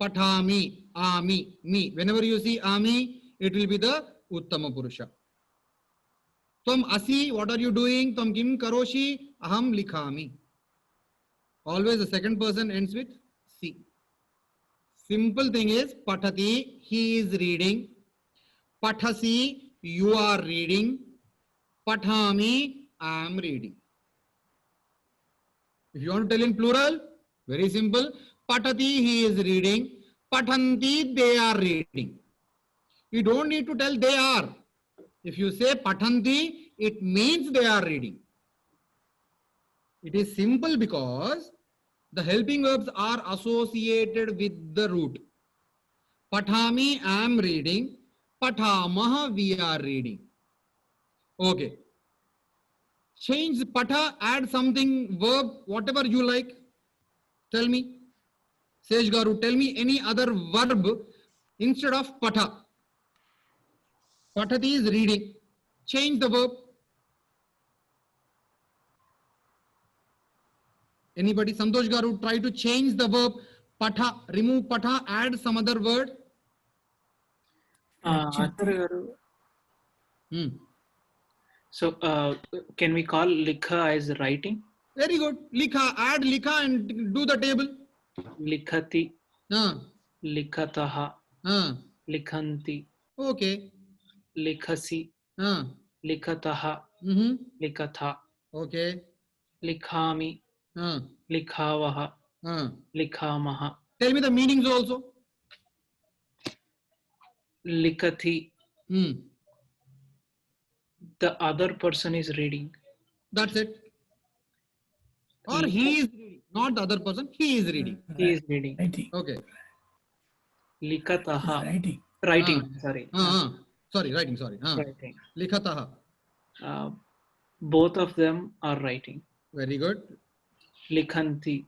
Pathami, ami, me. Whenever you see ami, it will be the Uttama Purusha. Tvam asi, what are you doing? Tvam kim karoshi? Aham likhami. Always the second person ends with si. Simple thing is, pathati, he is reading. Pathasi, you are reading. Pathami, I am reading. If you want to tell in plural, very simple. Pathati, he is reading. Pathanti, they are reading. You don't need to tell they are. If you say pathanti, it means they are reading. It is simple because the helping verbs are associated with the root. Pathami, I am reading. Pathamah, we are reading. Okay. Change patha, add something, verb, whatever you like. Tell me. Sej Garu, tell me any other verb instead of patha. Pathati is reading. Change the verb. Anybody? Santosh Garu, try to change the verb patha. Remove patha, add some other word. Acharya garu. So can we call likha as writing? Very good. Likha, add likha and do the table. Likhati, likhataha, likhanti, Okay. likhasi, likhataha, likatha, Okay. likhami, likhavaha, likhamaha, Tell me the meanings also. likhati. The other person is reading. That's it. Or he is reading. Not the other person. He is reading. He is reading. Writing. Okay. Likataha. Writing. Writing. Sorry. Sorry, writing. Sorry. Writing. Likhataha. Both of them are writing. Very good. Likhanti.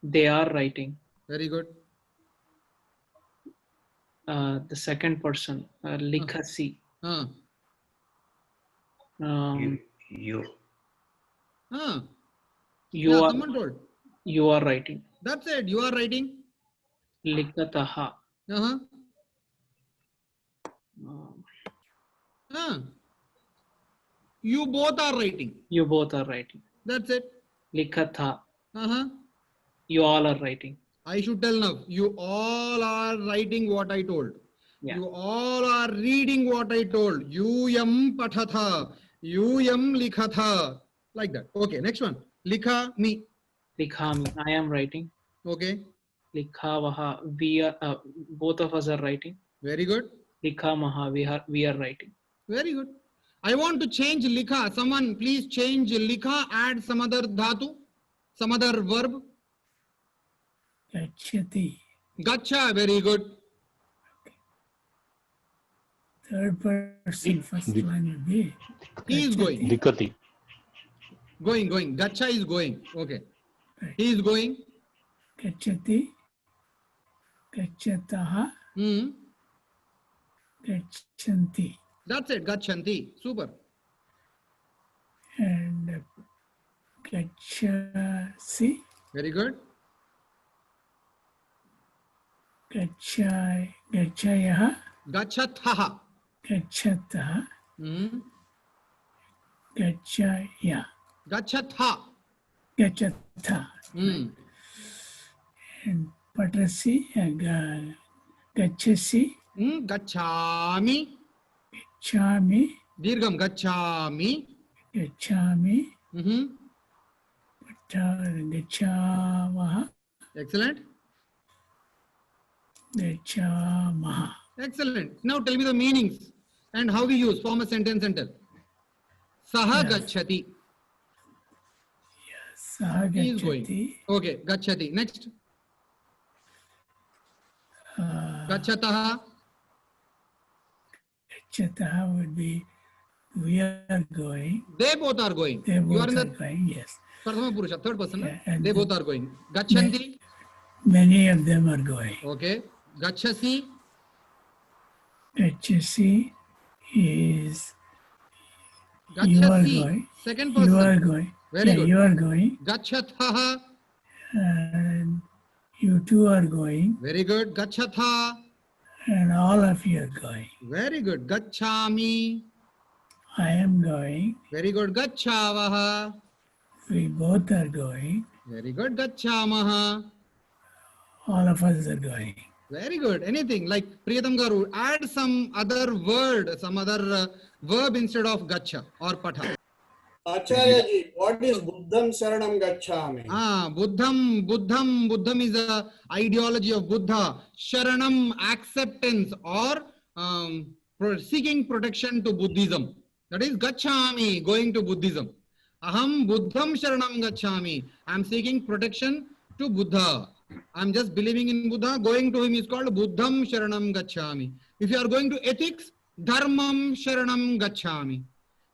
They are writing. Very good. The second person, likhasi. Someone told. You are writing. That's it. You are writing. Likataha. You both are writing. You both are writing. That's it. Likatha. You all are writing. I should tell now. You all are writing what I told. Yeah. You all are reading what I told. You yam pathatha. You yam likhatha. Like that. Okay, next one. Likha me. Likhami. I am writing. Okay. Likhavaha. We are. Both of us are writing. Very good. Likhamaha. We are writing. Very good. I want to change likha. Someone please change likha. Add some other dhatu. Some other verb. Gacchati. Gacha. Very good. Third person, first line will be. He is going. Likati. Going. Gacha is going. Okay. Right. He is going. Gacchati. Gacchataha. Gacchanti. That's it. Gacchanti. Super. And gacchasi. Very good. Gacchayaha. Gachathaha. Gacchataha. Gacchaya. Gachatha. Gachatha. And patrasi. Gacchasi. Gachami. Gacchami. Dirgham. Gachami. Gacchami. Gacchavaha. Excellent. Gacchamaha. Excellent. Now tell me the meanings and how we use. Form a sentence and tell. Saha gacchati. Saha He is going. gacchati. Okay. Gacchati. Next. Gachataha. Gacchataha would be we are going. They both are going. They You both are in are the going, yes. Prathama Purusha, third person. Yeah, and they both are going. Gachanti. Many of them are going. Okay. Gachasi. Gacchasi is you are Gachasi. going. Second person. You are going. Very yeah, good. you are going. Gachathaha. And you two are going. Very good. Gachatha. And all of you are going. Very good. Gachami. I am going. Very good. Gachavaha. We both are going. Very good. Gachamaha. All of us are going. Very good. Anything like Priyatam Garu, add some other word, some other verb instead of gacha or patha. Acharya ji, what is Buddham Saranam Gacchami? Buddham is a ideology of Buddha. Sharanam, acceptance or seeking protection to Buddhism. That is gacchami, going to Buddhism. Aham buddham sharanam gacchami. I am seeking protection to Buddha. I am just believing in Buddha. Going to him is called buddham sharanam gacchami. If you are going to ethics, dharmam sharanam gacchami.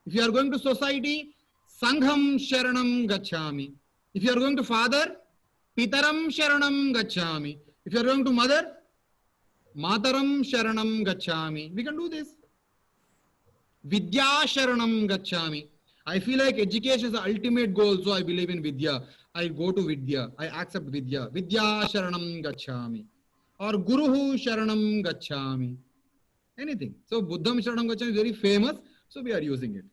If you are going to society, sangham sharanam gacchami. If you are going to father, pitaram sharanam gacchami. If you are going to mother, mataram sharanam gacchami. We can do this. Vidya sharanam gacchami. I feel like education is the ultimate goal, so I believe in Vidya. I go to Vidya. I accept Vidya. Vidya sharanam gacchami. Or Guruhu sharanam gacchami. Anything. So Buddham sharanam gacchami is very famous, so we are using it.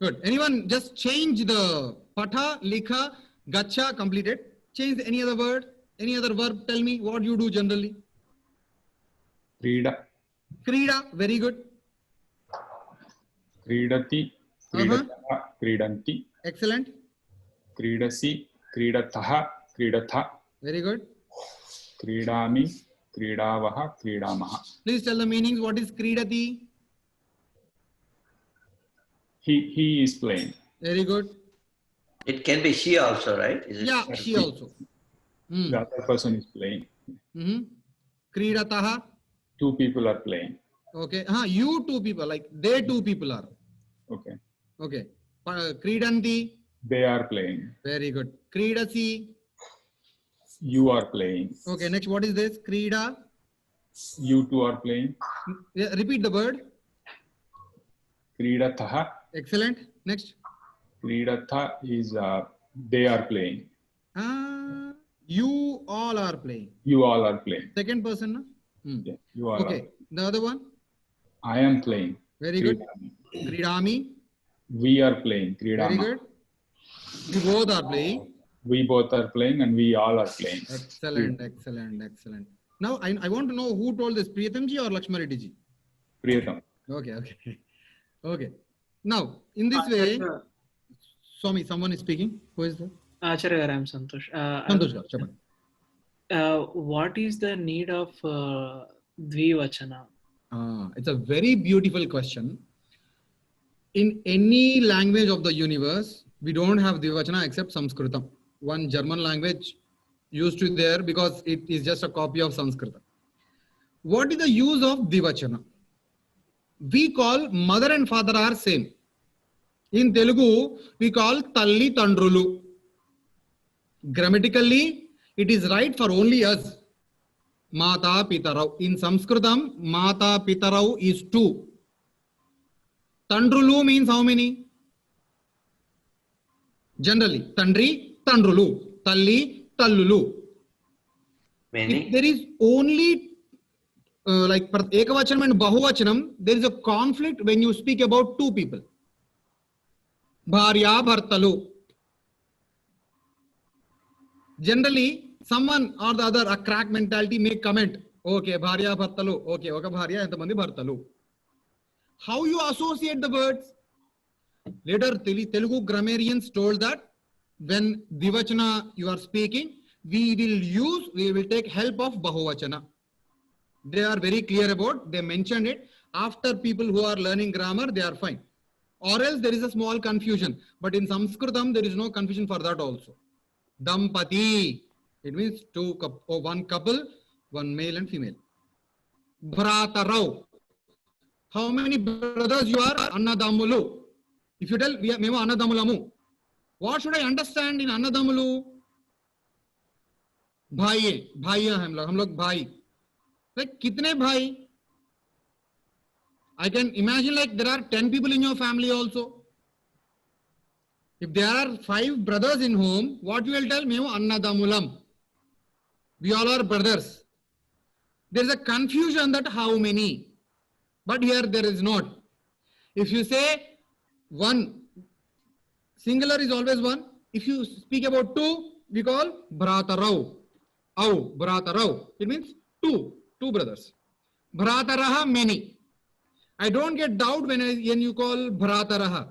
Good. Anyone just change the patha, likha, gacha, completed. Change any other word, any other verb. Tell me what you do generally. Krida. Krida. Very good. Kridati. Kridataha. Kridanti. Excellent. Kridasi. Kridataha. Kridatha. Very good. Kridami. Kridavaha. Kridamaha. Please tell the meanings. What is kridati? He is playing. Very good. It can be she also, right? Is it? Yeah, she also. The other person is playing. Kridataha. Two people are playing. Okay. You two people, like they two people are. Okay. Okay. Kridanti. They are playing. Very good. Kridasi. You are playing. Okay. Next, what is this? Krida. You two are playing. Yeah, repeat the word. Kridataha. Excellent. Next. Kridatha is they are playing. You all are playing. You all are playing. Second person, no? Yeah, you are. Okay. The other one? I am playing. Very good. Kridami. We are playing. Kridama. Very good. We both are playing. We both are playing and we all are playing. Excellent, excellent, excellent. Now, I want to know who told this, Priyatamji or Lakshmareddy ji? Priyatam. Okay, okay. Okay. Now, in this way, Swami, someone is speaking. Who is that? Acharya, I am Santosh. Santosh, what is the need of Dvivachana? It's a very beautiful question. In any language of the universe, we don't have Dvivachana except Sanskritam. One German language used to there because it is just a copy of Sanskrit. What is the use of Dvivachana? We call mother and father are same. In Telugu, we call Talli Tandrulu. Grammatically, it is right for only us. Mata Pitarau. In Sanskritam, Mata Pitarau is two. Tandrulu means how many? Generally, Tandri, Tandrulu. Talli, Tallulu. Many. If there is only like Ekavachanam and Bahuvachanam, there is a conflict when you speak about two people. Bharya, Bhartalu. Generally, someone or the other, a crack mentality may comment, okay, Bharya, Bhartalu, okay, okay, Bharya, and the Bhartalu. How you associate the words? Later, Telugu grammarians told that when Dvivachana you are speaking, we will take help of Bahuvachana. They are very clear about, they mentioned it. After people who are learning grammar, they are fine. Or else there is a small confusion. But in Sanskritam, there is no confusion for that also. Dampati. It means one couple, one male and female. Bhratarau. How many brothers you are? Annadamulu. If you tell, memo Annadamulamu. What should I understand in Annadamulu? Bhai. Bhai hai hum log bhai. Like, kitne bhai? I can imagine like there are 10 people in your family also. If there are 5 brothers in home, what you will tell? Memo Annadamulam. We all are brothers. There is a confusion that how many. But here there is not. If you say one, singular is always one. If you speak about two, we call Bhratarau. Au, Bhratarau. It means two brothers. Bhrataraha, many. I don't get doubt when you call Bhrataraha.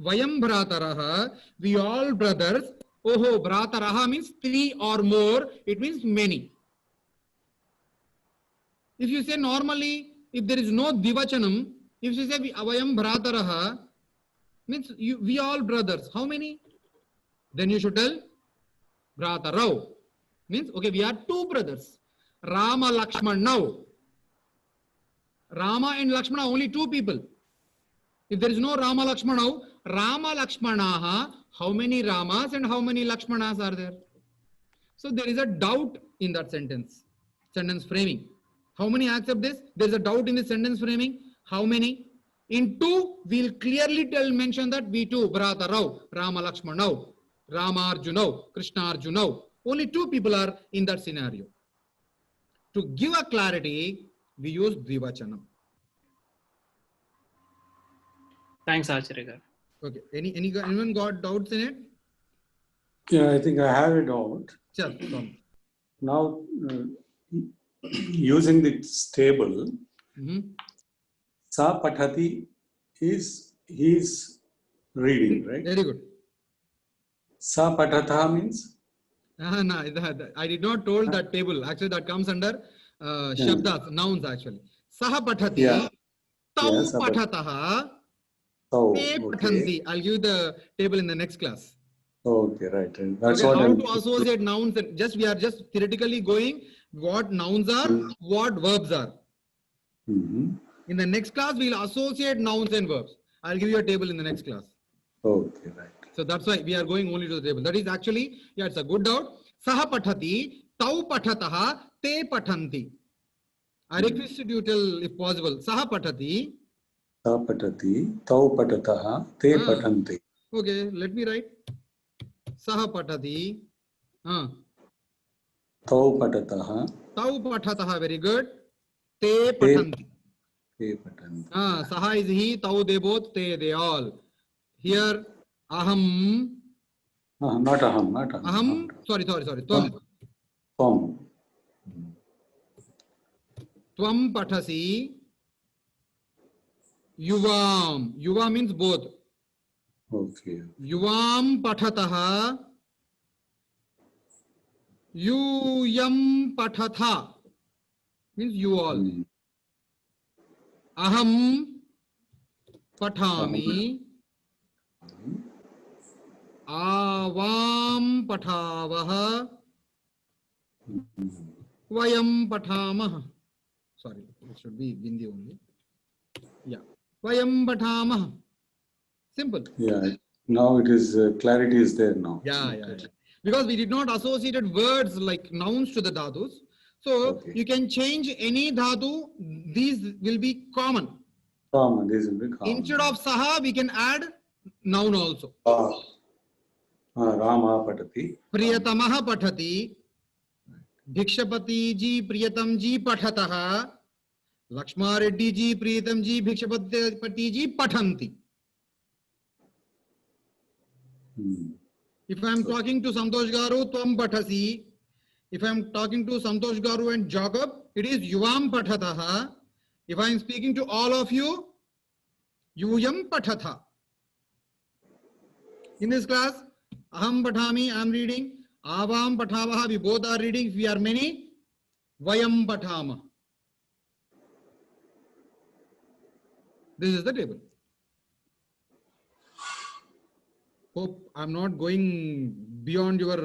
Vayam Bhrataraha, we all brothers. Oho, Bhrataraha means 3 or more. It means many. If you say normally, if there is no Dvivachanam, if you say Avayam Bhrataraha, means we all brothers. How many? Then you should tell Bhratarau. Means, okay, we are two brothers. Rama Lakshmana now. Rama and Lakshmana, only two people. If there is no Rama Lakshmana now, Rama Lakshmanaha, how many Ramas and how many Lakshmanas are there? So there is a doubt in that sentence framing. How many accept this? There is a doubt in the sentence framing. How many? In two, we'll clearly mention that we two, Bhratarau, Rama Lakshmanau, Rama Arjunau, Krishna Arjunau. Only two people are in that scenario. To give a clarity, we use Dvivachanam. Thanks, Acharya. Okay. Anyone got doubts in it? Yeah, I think I have a doubt. Sure. Now, using this table, Sa Pathati is reading, right? Very good. Sa Pathatha means? No, I did not told that table. Actually, that comes under Shabdas, nouns actually. Saha Pathati, Tau Pathataha, Te Pathanti. I'll give the table in the next class. Okay, right. That's okay, what how to associate nouns. We are just theoretically going what nouns are, what verbs are. In the next class, we'll associate nouns and verbs. I'll give you a table in the next class. Okay, right. So that's why we are going only to the table. That is actually, yeah, it's a good doubt. Saha pathati, tau pathataha, te pathanti. I request you to tell if possible. Saha pathati. Sa patati, tau patataha, te pathanti. Okay, let me write. Saha pathati. Tau patataha. Tau pathataha, very good. Te pathanti. Te pathanti. Saha is he, tau they both, te they all. Here, aham. Not aham, not aham. Aham, sorry. Tvam. Tvam pathasi. Yuvam. Yuva means both. Okay. Yuvam pathataha. Yuyam pathatha. Means you all. Aham pathami. Avam pathavaha. Vayam pathamah. Sorry, it should be Bindi only. Yeah. Vayam pathamah. Simple. Yeah. Now it is, clarity is there now. Yeah. Because we did not associate words like nouns to the dhatus. So you can change any dhatu. These will be common. These will be common. Instead of saha, we can add noun also. Rama patati. Priyatamaha pathati. Bhikshapati ji Priyatam ji pathataha. Lakshma Reddy ji Priyatam ji Bhikshapati ji pathanti. If I am talking to Santosh Garu, Tvam pathasi. If I am talking to Santosh Garu and Jacob, it is Yuvam pathataha. If I am speaking to all of you, Yuyam pathatha. In this class, Aham pathami, I am reading. Avam pathavaha, we both are reading. If we are many, Vayam pathama. This is the table. Hope I am not going beyond your...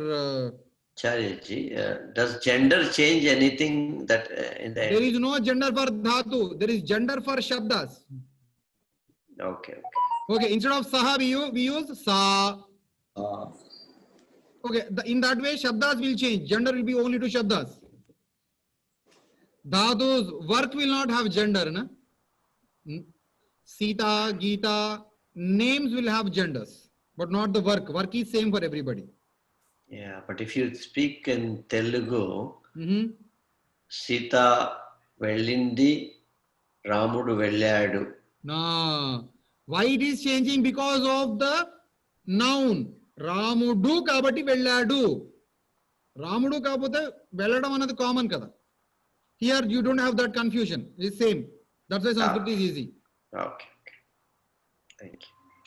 Charyaji, does gender change anything that in the... There is no gender for dhatu. There is gender for shabdas. Okay. Okay, instead of saha, we use sa. Okay, in that way, shabdas will change. Gender will be only to shabdas. Dhatus, work will not have gender. Na? Sita, Gita, names will have genders, but not the work. Work is same for everybody. Yeah, but if you speak in Telugu, Sita Vellindi, Ramudu Velladu. No. Why it is changing? Because of the noun. Ramudu kabati velladu. Ramudu kapote velladam another common kada. Here you don't have that confusion. It's same. That's why Sanskrit is easy. Okay. Thank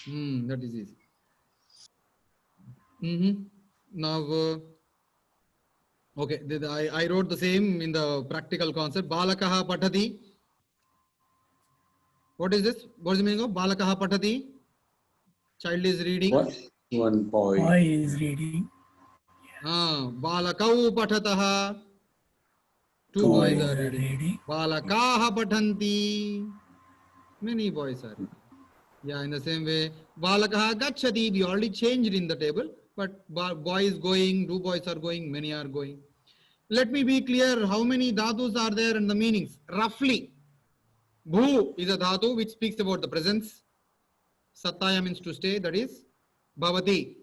you. That is easy. Now, Okay, I wrote the same in the practical concept. Balakaha patati. What is this? What is the meaning of Balakaha patati? Child is reading. What? One boy. Boy is reading. Balakau patataha. Two Boys boys are are reading. reading. Balakaha patanti. Many boys are reading. Yeah, in the same way, Balakaha gachati. We already changed in the table, but boy is going, two boys are going, many are going. Let me be clear how many dhatus are there and the meanings. Roughly, Bhu is a dhatu which speaks about the presence. Sattaya means to stay, that is Bhavati.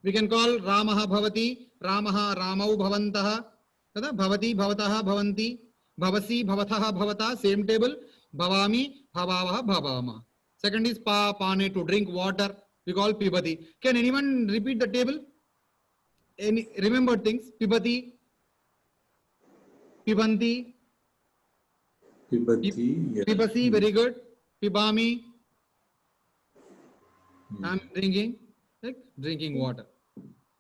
We can call Ramaha Bhavati, Ramaha Ramau Bhavantaha, Bhavati Bhavataha Bhavanti, Bhavasi Bhavataha Bhavata, same table, Bhavami Bhavavaha Bhavama. Second is Pane, to drink water, we call Pibati. Can anyone repeat the table? Any remember things? Pibati, Pibanti, Pibati. Yeah. Pibasi, very good. Pibami, I'm drinking, like drinking water.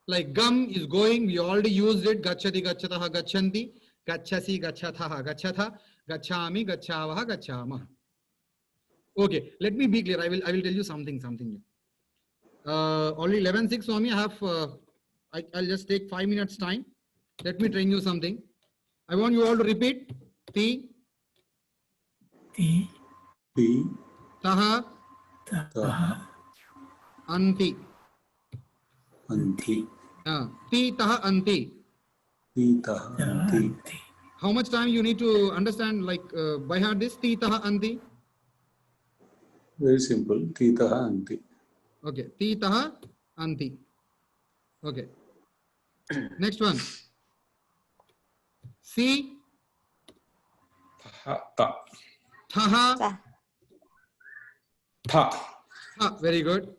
Like gum is going, we already used it. Gachati, gachataha, gachanti. Gachasi, gachataha, gachatha. Gachami, gachavaha, gachama. Okay, let me be clear. I will tell you something new. Only 11:06, Swami. I have. I'll just take 5 minutes time. Let me train you something. I want you all to repeat. Ti. Ti. Ti. Taha. Taha. Anti. Anti. Ti taha anti. Ti taha anti. How much time you need to understand, like by heart this? Ti taha anti. Very simple. Ti taha anti. Okay. Ti taha anti. Okay. Next one. Si. Ta. Thaha. Tha. Tha. Very good.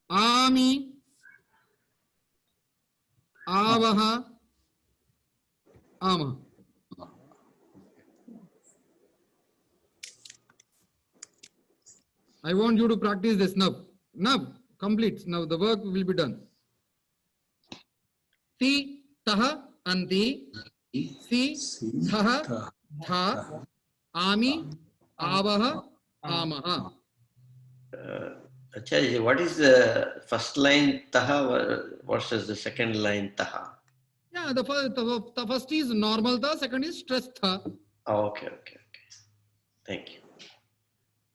Ami. Avaha. Ama. I want you to practice this now. Now, complete. Now the work will be done. Ti, taha, anti. Si, thaha, tha. Ami, avaha, amaha. Acharya, what is the first line taha versus the second line taha? Yeah, the first is normal tha, second is stress tha. Oh, okay. Thank you.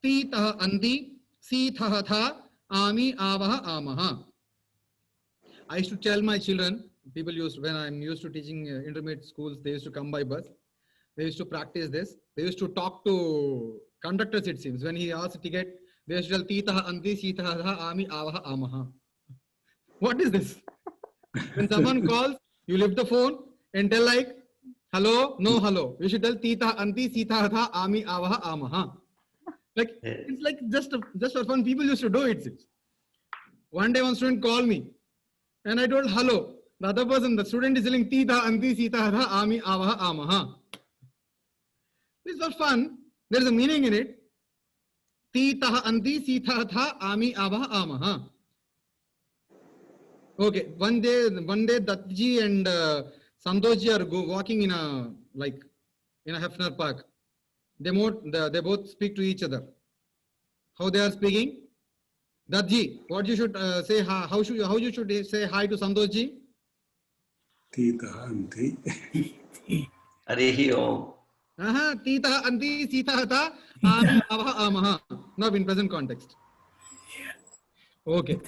Ti taha anti, si thaha tha, ami avaha amaha. I used to tell my children, people used, when I'm used to teaching intermediate schools, they used to come by bus. They used to practice this. They used to talk to conductors, it seems. When he asked a ticket, they used to tell ti taha anti, si taha tha, ami avaha amaha. What is this? When someone calls, you lift the phone and tell like, hello, no hello. You should tell ti taha anti, si taha tha, ami avaha amaha. Like, it's like just for fun. People used to do it. One day one student called me and I told hello. The other person, the student is telling ti taha anti, si taha tha, ami avaha amaha. It's for fun. There's a meaning in it. Ti taha anti, si taha tha, ami avaha amaha. Okay, one day Datji and Santoshji are walking in a Hefner Park. They both speak to each other. How they are speaking? Datji, what you should say? How you should say hi to Santoshji? Ti taha anti. Harihi Om. Ti taha anti, si taha tha, ami avaha amaha. Now in present context. Okay.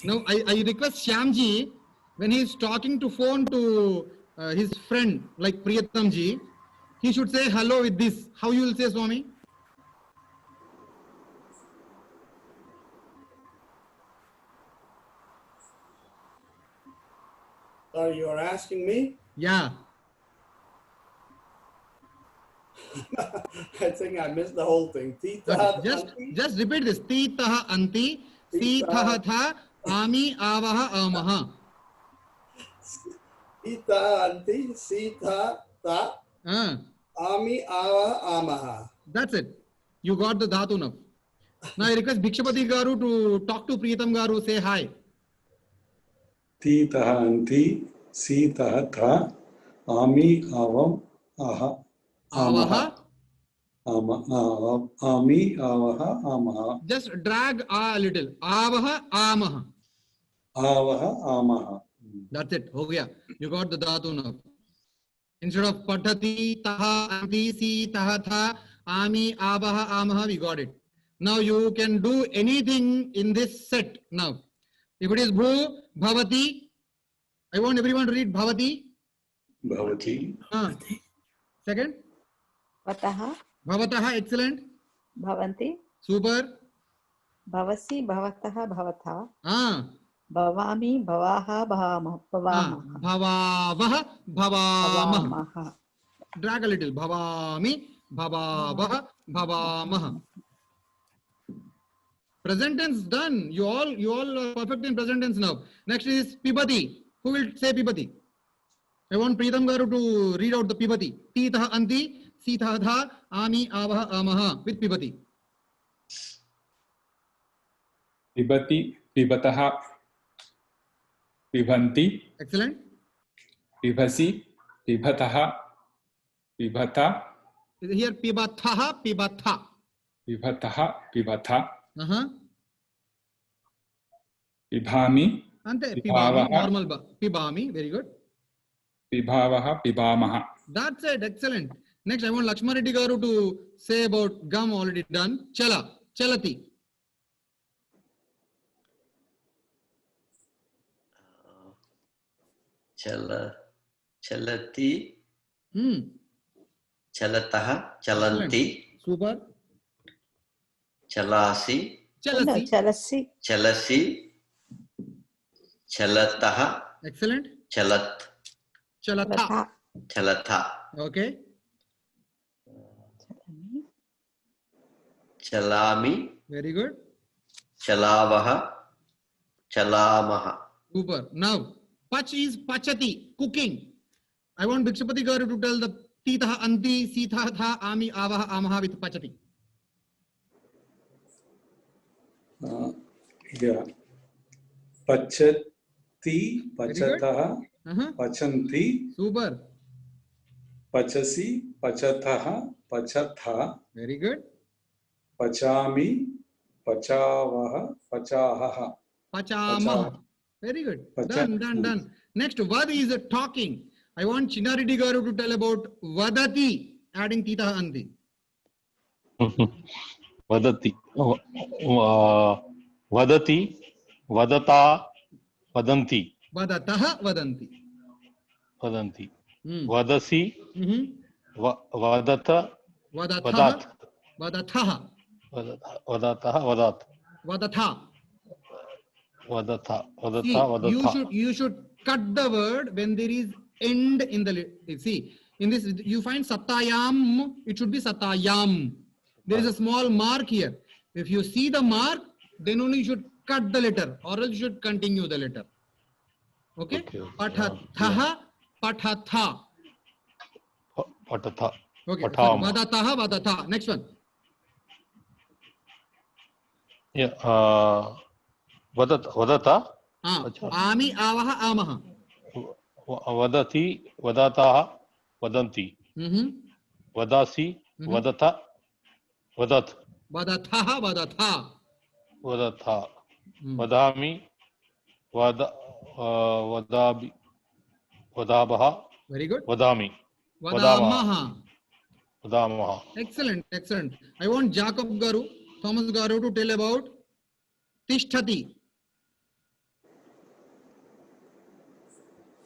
Now I request Shyamji, when he is talking to phone to his friend like Priyatamji, he should say hello with this. How you will say, Swami? Sorry, you are asking me? Yeah. I think I missed the whole thing. Ti taha anti. Just repeat this. Ti taha anti, si taha tha, ami avaha amaha. Ti taha anti, si taha tha, ami avaha amaha. That's it. You got the dhatu now. Now I request Bhikshapati Garu to talk to Priyatam Garu. Say hi. Ti taha anti, सीतः था आमी आवम आहा Avaha. आमी आवह आमः Just drag a little. Avaha, amaha. आवह आमः. That's it. हो गया. You got the dhatu now. Instead of patati, taha, anti, si, taha, tha, ami, avaha, amaha, we got it. Now you can do anything in this set now. If it is bhu, bhavati, I want everyone to read bhavati. Bhavati. Second. Vataha. Bhavataha, excellent. Bhavanti. Super. Bhavasi. Bhavataha. Bhavatha. Bhavami, Bhavaha. Bhavamaha. Bhavavaha, bhavamaha. Bhavamaha. Drag a little. Bhavami, bhavavaha, bhavamaha. Present tense done. You all are perfect in present tense now. Next is pibati. Who will say pibati? I want Pritam Garu to read out the pibati. Titah anti, sitah dha, ami, avaha, amaha with pibati. Pibati, pibataha, pibhanti. Excellent. Pibhasi, pibhataha, pibhata. Here pibathaha, pibatha. Pibhataha, pibhatha. Pibhami. Ante pibami, normal ba. Pibami, very good. Pibhavaha, pibamaha. That's it, excellent. Next, I want Lakshmana Reddy Garu to say about gum, already done. Chala, chalati. Chalati. Chalataha, chalanti. Super. Chalasi. Chalasi. Chalasi. Chalasi. Chalataha. Excellent. Chalat. Chalatha. Chalatha. Okay. Chalami. Very good. Chalavaha. Chalamaha. Super. Now, pach is pachati, cooking. I want Bhikshapati Garu to tell the titah anti, sitha tha, ami, avaha, amaha with pachati. Yeah. Pachati, pachataha, pachanti. Super. Pachasi, pachataha, pachatha. Very good. Pachami, pachavaha, pachahaha. Pachamaha. Very good. Done. Next, vad is talking. I want Chinnareddy Garu to tell about vadati, adding titah anti. Vadati. Vadati. Vadata. Vadanti. Vadataha vadanti. Vadanti. Vadasi. Vadata. Vadataha. Vadataha. Vadataha. Vadat. Vadatha. Vadatha. See, Vadatha. you should cut the word when there is end in the. See, in this you find satayam. It should be satayam. There is a small mark here. If you see the mark, then only you should cut the letter, or else you should continue the letter. Okay. Patathaha, patatha. Patatha. Okay. Vadataha, vadatha. Next one. Yeah. Vadata. Ami, avaha, amaha. Vadati. Vadataha. Vadanti. Vadasi. Vadata. Vadat. Vadathaha, vadatha. Vadatha. Vadami. Vadabi. Vadabaha. Very good. Vadami. Vadamaha. Vadamaha. Excellent. I want Jacob Garu, Thomas Garu to tell about Tishtati.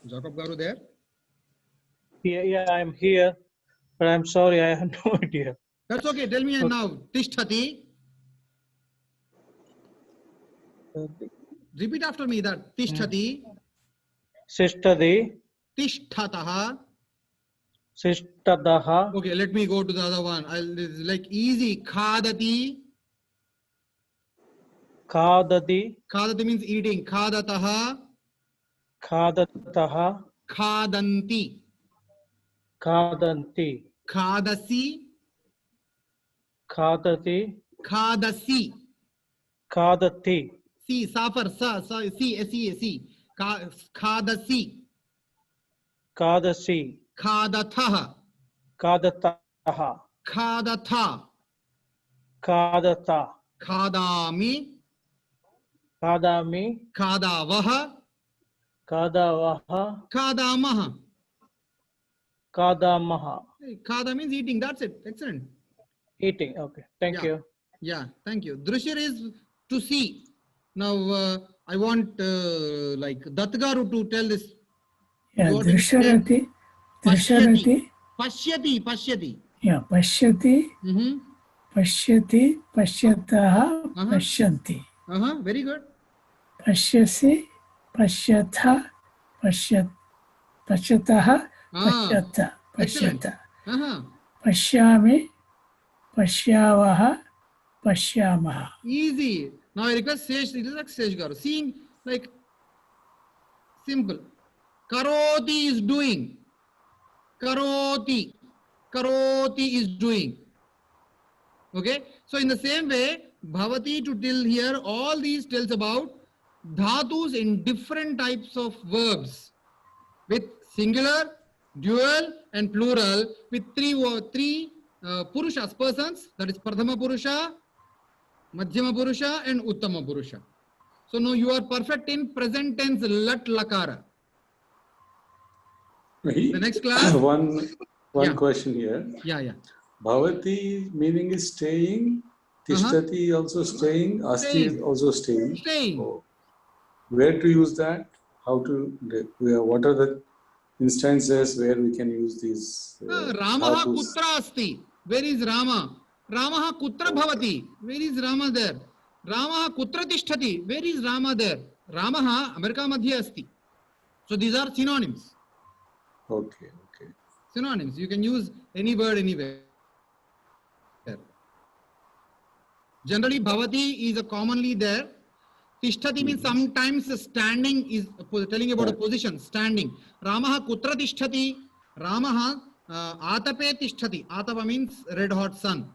Jacob Garu there? Yeah, I'm here, but I'm sorry, I have no idea. That's okay. Tell me now. Tishtati. Repeat after me that. Tishtati. Sishtadi. Tishtataha. Sishtadaha. Okay, let me go to the other one. This is like easy. Khadati. Khadati. Khadati means eating. Khadataha. Khadataha. Khadanti. Khadanti. Khadasi. Khadati. Khadasi. Khadati. C. Safar. Sa. C. S. E. C. Khadasi. Kadasi. Khadatha. Kadataha. Khadatha. Kadata. Khadami. Kadami. Khadavaha. Kadavaha. Khadamaha. Kadamaha. Khada means eating. That's it. Excellent. Eating. Okay. Thank you. Yeah. Thank you. Drishir is to see. Now I want like Datgaru to tell this. Yeah, What did he say? Drisharati. Drisharati. Pashyati. Pashyati. Yeah, Pashyati. Mm-hmm. Pashyati. Pashyataha. Pashyanti. Very good. Pashyasi. Pashyatha. Pashyat. Pashyataha. Pashyata. Pashyata. Pashyami. Pashyavaha. Pashyamaha. Easy. Now I request Sesh, it is like Sesh Garu. Seeing like simple. Karoti is doing. Karoti. Karoti is doing. Okay. So in the same way, Bhavati to till here, all these tells about dhatus in different types of verbs with singular, dual and plural with three purushas, persons, that is Prathama Purusha, Madhyama Purusha and Uttama Purusha. So now you are perfect in present tense lat lakara. The next class. One question here. Yeah. Bhavati meaning is staying. Tishtati also staying. Asti is also staying. Staying. Where to use that? How to? What are the instances where we can use these? Ramaha kutra asti. Where is Rama? Ramaha kutra bhavati. Where is Rama there? Ramaha kutra tishtati. Where is Rama there? Ramaha Amerika madhya asti. So these are synonyms. Okay. Synonyms. You can use any word anywhere. Generally, bhavati is a commonly there. Tishtati means sometimes standing is telling about a position, standing. Ramaha kutra tishtati. Ramaha atape tishtati. Atapa means red hot sun.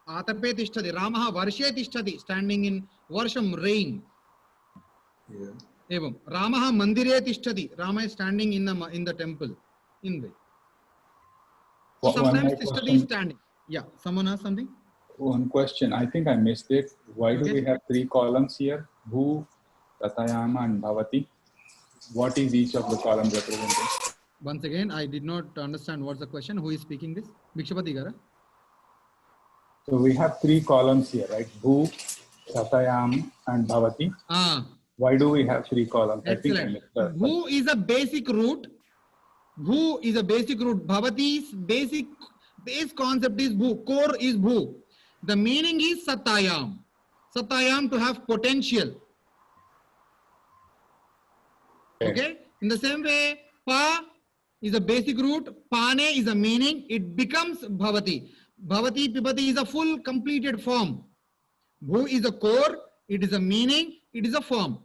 Atape tishtati. Ramaha varshe tishtati. Standing in varsham, rain. Evam. Ramaha mandire tishtati. Rama is standing in the temple. In way. So sometimes tishtati is standing. Yeah. Someone asked something? One question. I think I missed it. Why do we have 3 columns here? Bhu, Tatayama and Bhavati. What is each of the columns representing? Once again, I did not understand what's the question. Who is speaking this? Bhikshapati Gara? So we have 3 columns here, right? Bhu, Tatayam and Bhavati. Why do we have 3 columns? Excellent. Bhu is a basic root. Bhu is a basic root. Bhavati's base concept is Bhu. Core is Bhu. The meaning is Satayam. Satayam to have potential. Okay. In the same way, Pa is a basic root. Pane is a meaning. It becomes Bhavati. Bhavati, Pibati is a full completed form. Bhu is a core. It is a meaning. It is a form.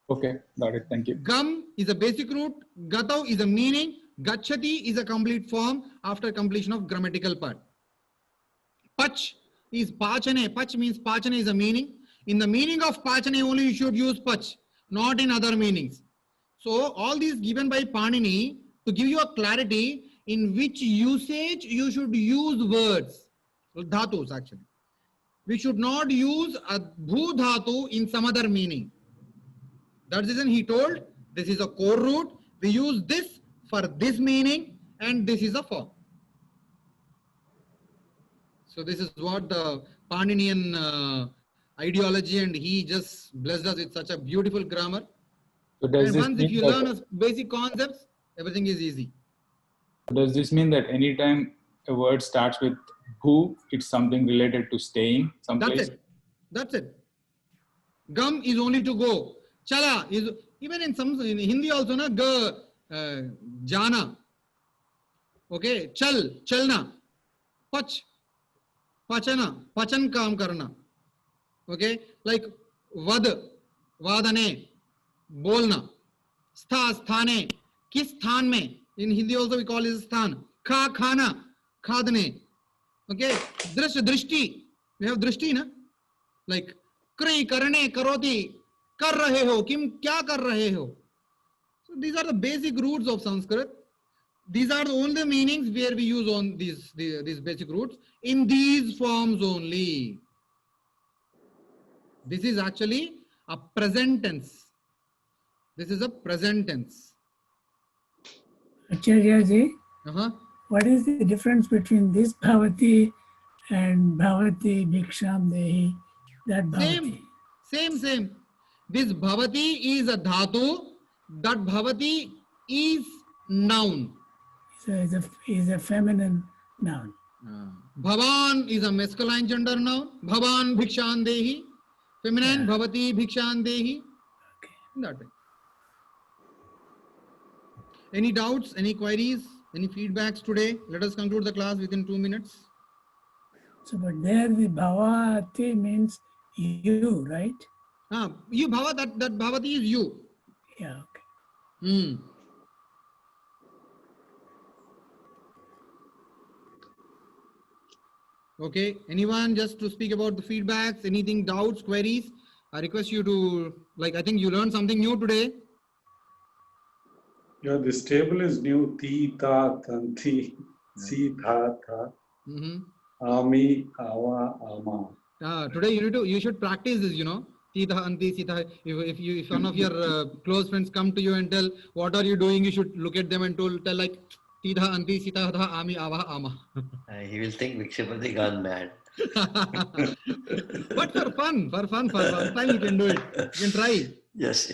Okay. Got it. Thank you. Gam is a basic root. Gatau is a meaning. Gachati is a complete form after completion of grammatical part. Pach is Pachane. Pach means Pachane is a meaning. In the meaning of Pachane only you should use Pach, not in other meanings. So all these given by Panini to give you a clarity in which usage you should use words. Dhatus actually. We should not use a Bhu Dhatu in some other meaning. That's the reason he told this is a core root. We use this for this meaning and this is a form. So this is what the Paninian ideology, and he just blessed us with such a beautiful grammar. So does and this once mean if you that, learn basic concepts, everything is easy. Does this mean that anytime a word starts with Bhu, it's something related to staying someplace? That's it. Gum is only to go. Chala is even in Hindi also na jana. Okay, chalna. Pach, pachana, pachan kaam karna. Okay, like vadane, bolna. Sthane, kis sthan mein. In Hindi also we call it sthan. Khana, khadne. Okay, drishti. We have drishti, na? Like kri, karne, karoti. Kar rahe ho, kim kya kar rahe ho. So these are the basic roots of Sanskrit. these are the only meanings where we use on these basic roots in these forms only. This is actually a present tense. This is a present tense. Acharya ji, what is the difference between this bhavati and bhavati bhiksham dehi? That bhavati. Same. This bhavati is a dhatu. That bhavati is noun. So is a feminine noun. Bhavan is a masculine gender noun. Bhavan bhikshan dehi. Feminine bhavati bhikshan dehi. That way. Any doubts, any queries, any feedbacks today? Let us conclude the class within 2 minutes. So, but there the bhavati means you, right? You bhava, that bhavati is you. Yeah, okay. Okay, anyone just to speak about the feedbacks, anything, doubts, queries? I request you to, I think you learned something new today. Yeah, this table is new. Ti, ta, tanti, si, tha, tha, ami, awa, ama. Today you should practice this, Ti, tha, anti, si, tha. If one of your close friends come to you and tell, what are you doing? You should look at them and tell like, Ti, tha, anti, si, tha, tha, ami, awa, ama. He will think Vikshapati gone mad. But for fun time you can do it. You can try. Yes.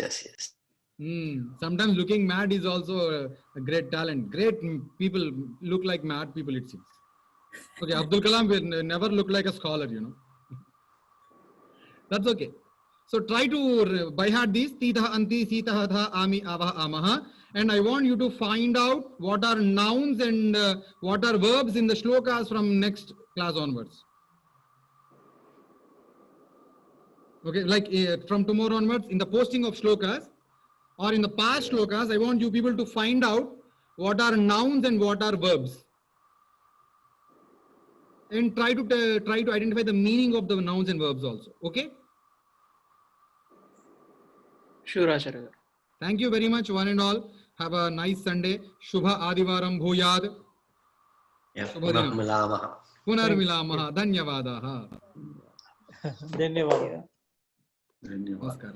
Sometimes looking mad is also a great talent. Great people look like mad people, it seems. Okay, Abdul Kalam will never look like a scholar, That's okay. So try to by heart these titha, anti, sita, tha, ami, avaha, amaha. And I want you to find out what are nouns and what are verbs in the shlokas from next class onwards. Okay, from tomorrow onwards, in the posting of shlokas or in the past shlokas, I want you people to find out what are nouns and what are verbs. And try to identify the meaning of the nouns and verbs also. Okay? Sure, Acharya. Thank you very much, one and all. Have a nice Sunday. Shubha Adivaram Bhuyad. Punar milamaha. Punar milamaha. Dhanyavadaha. Dhanyavada. Namaskar.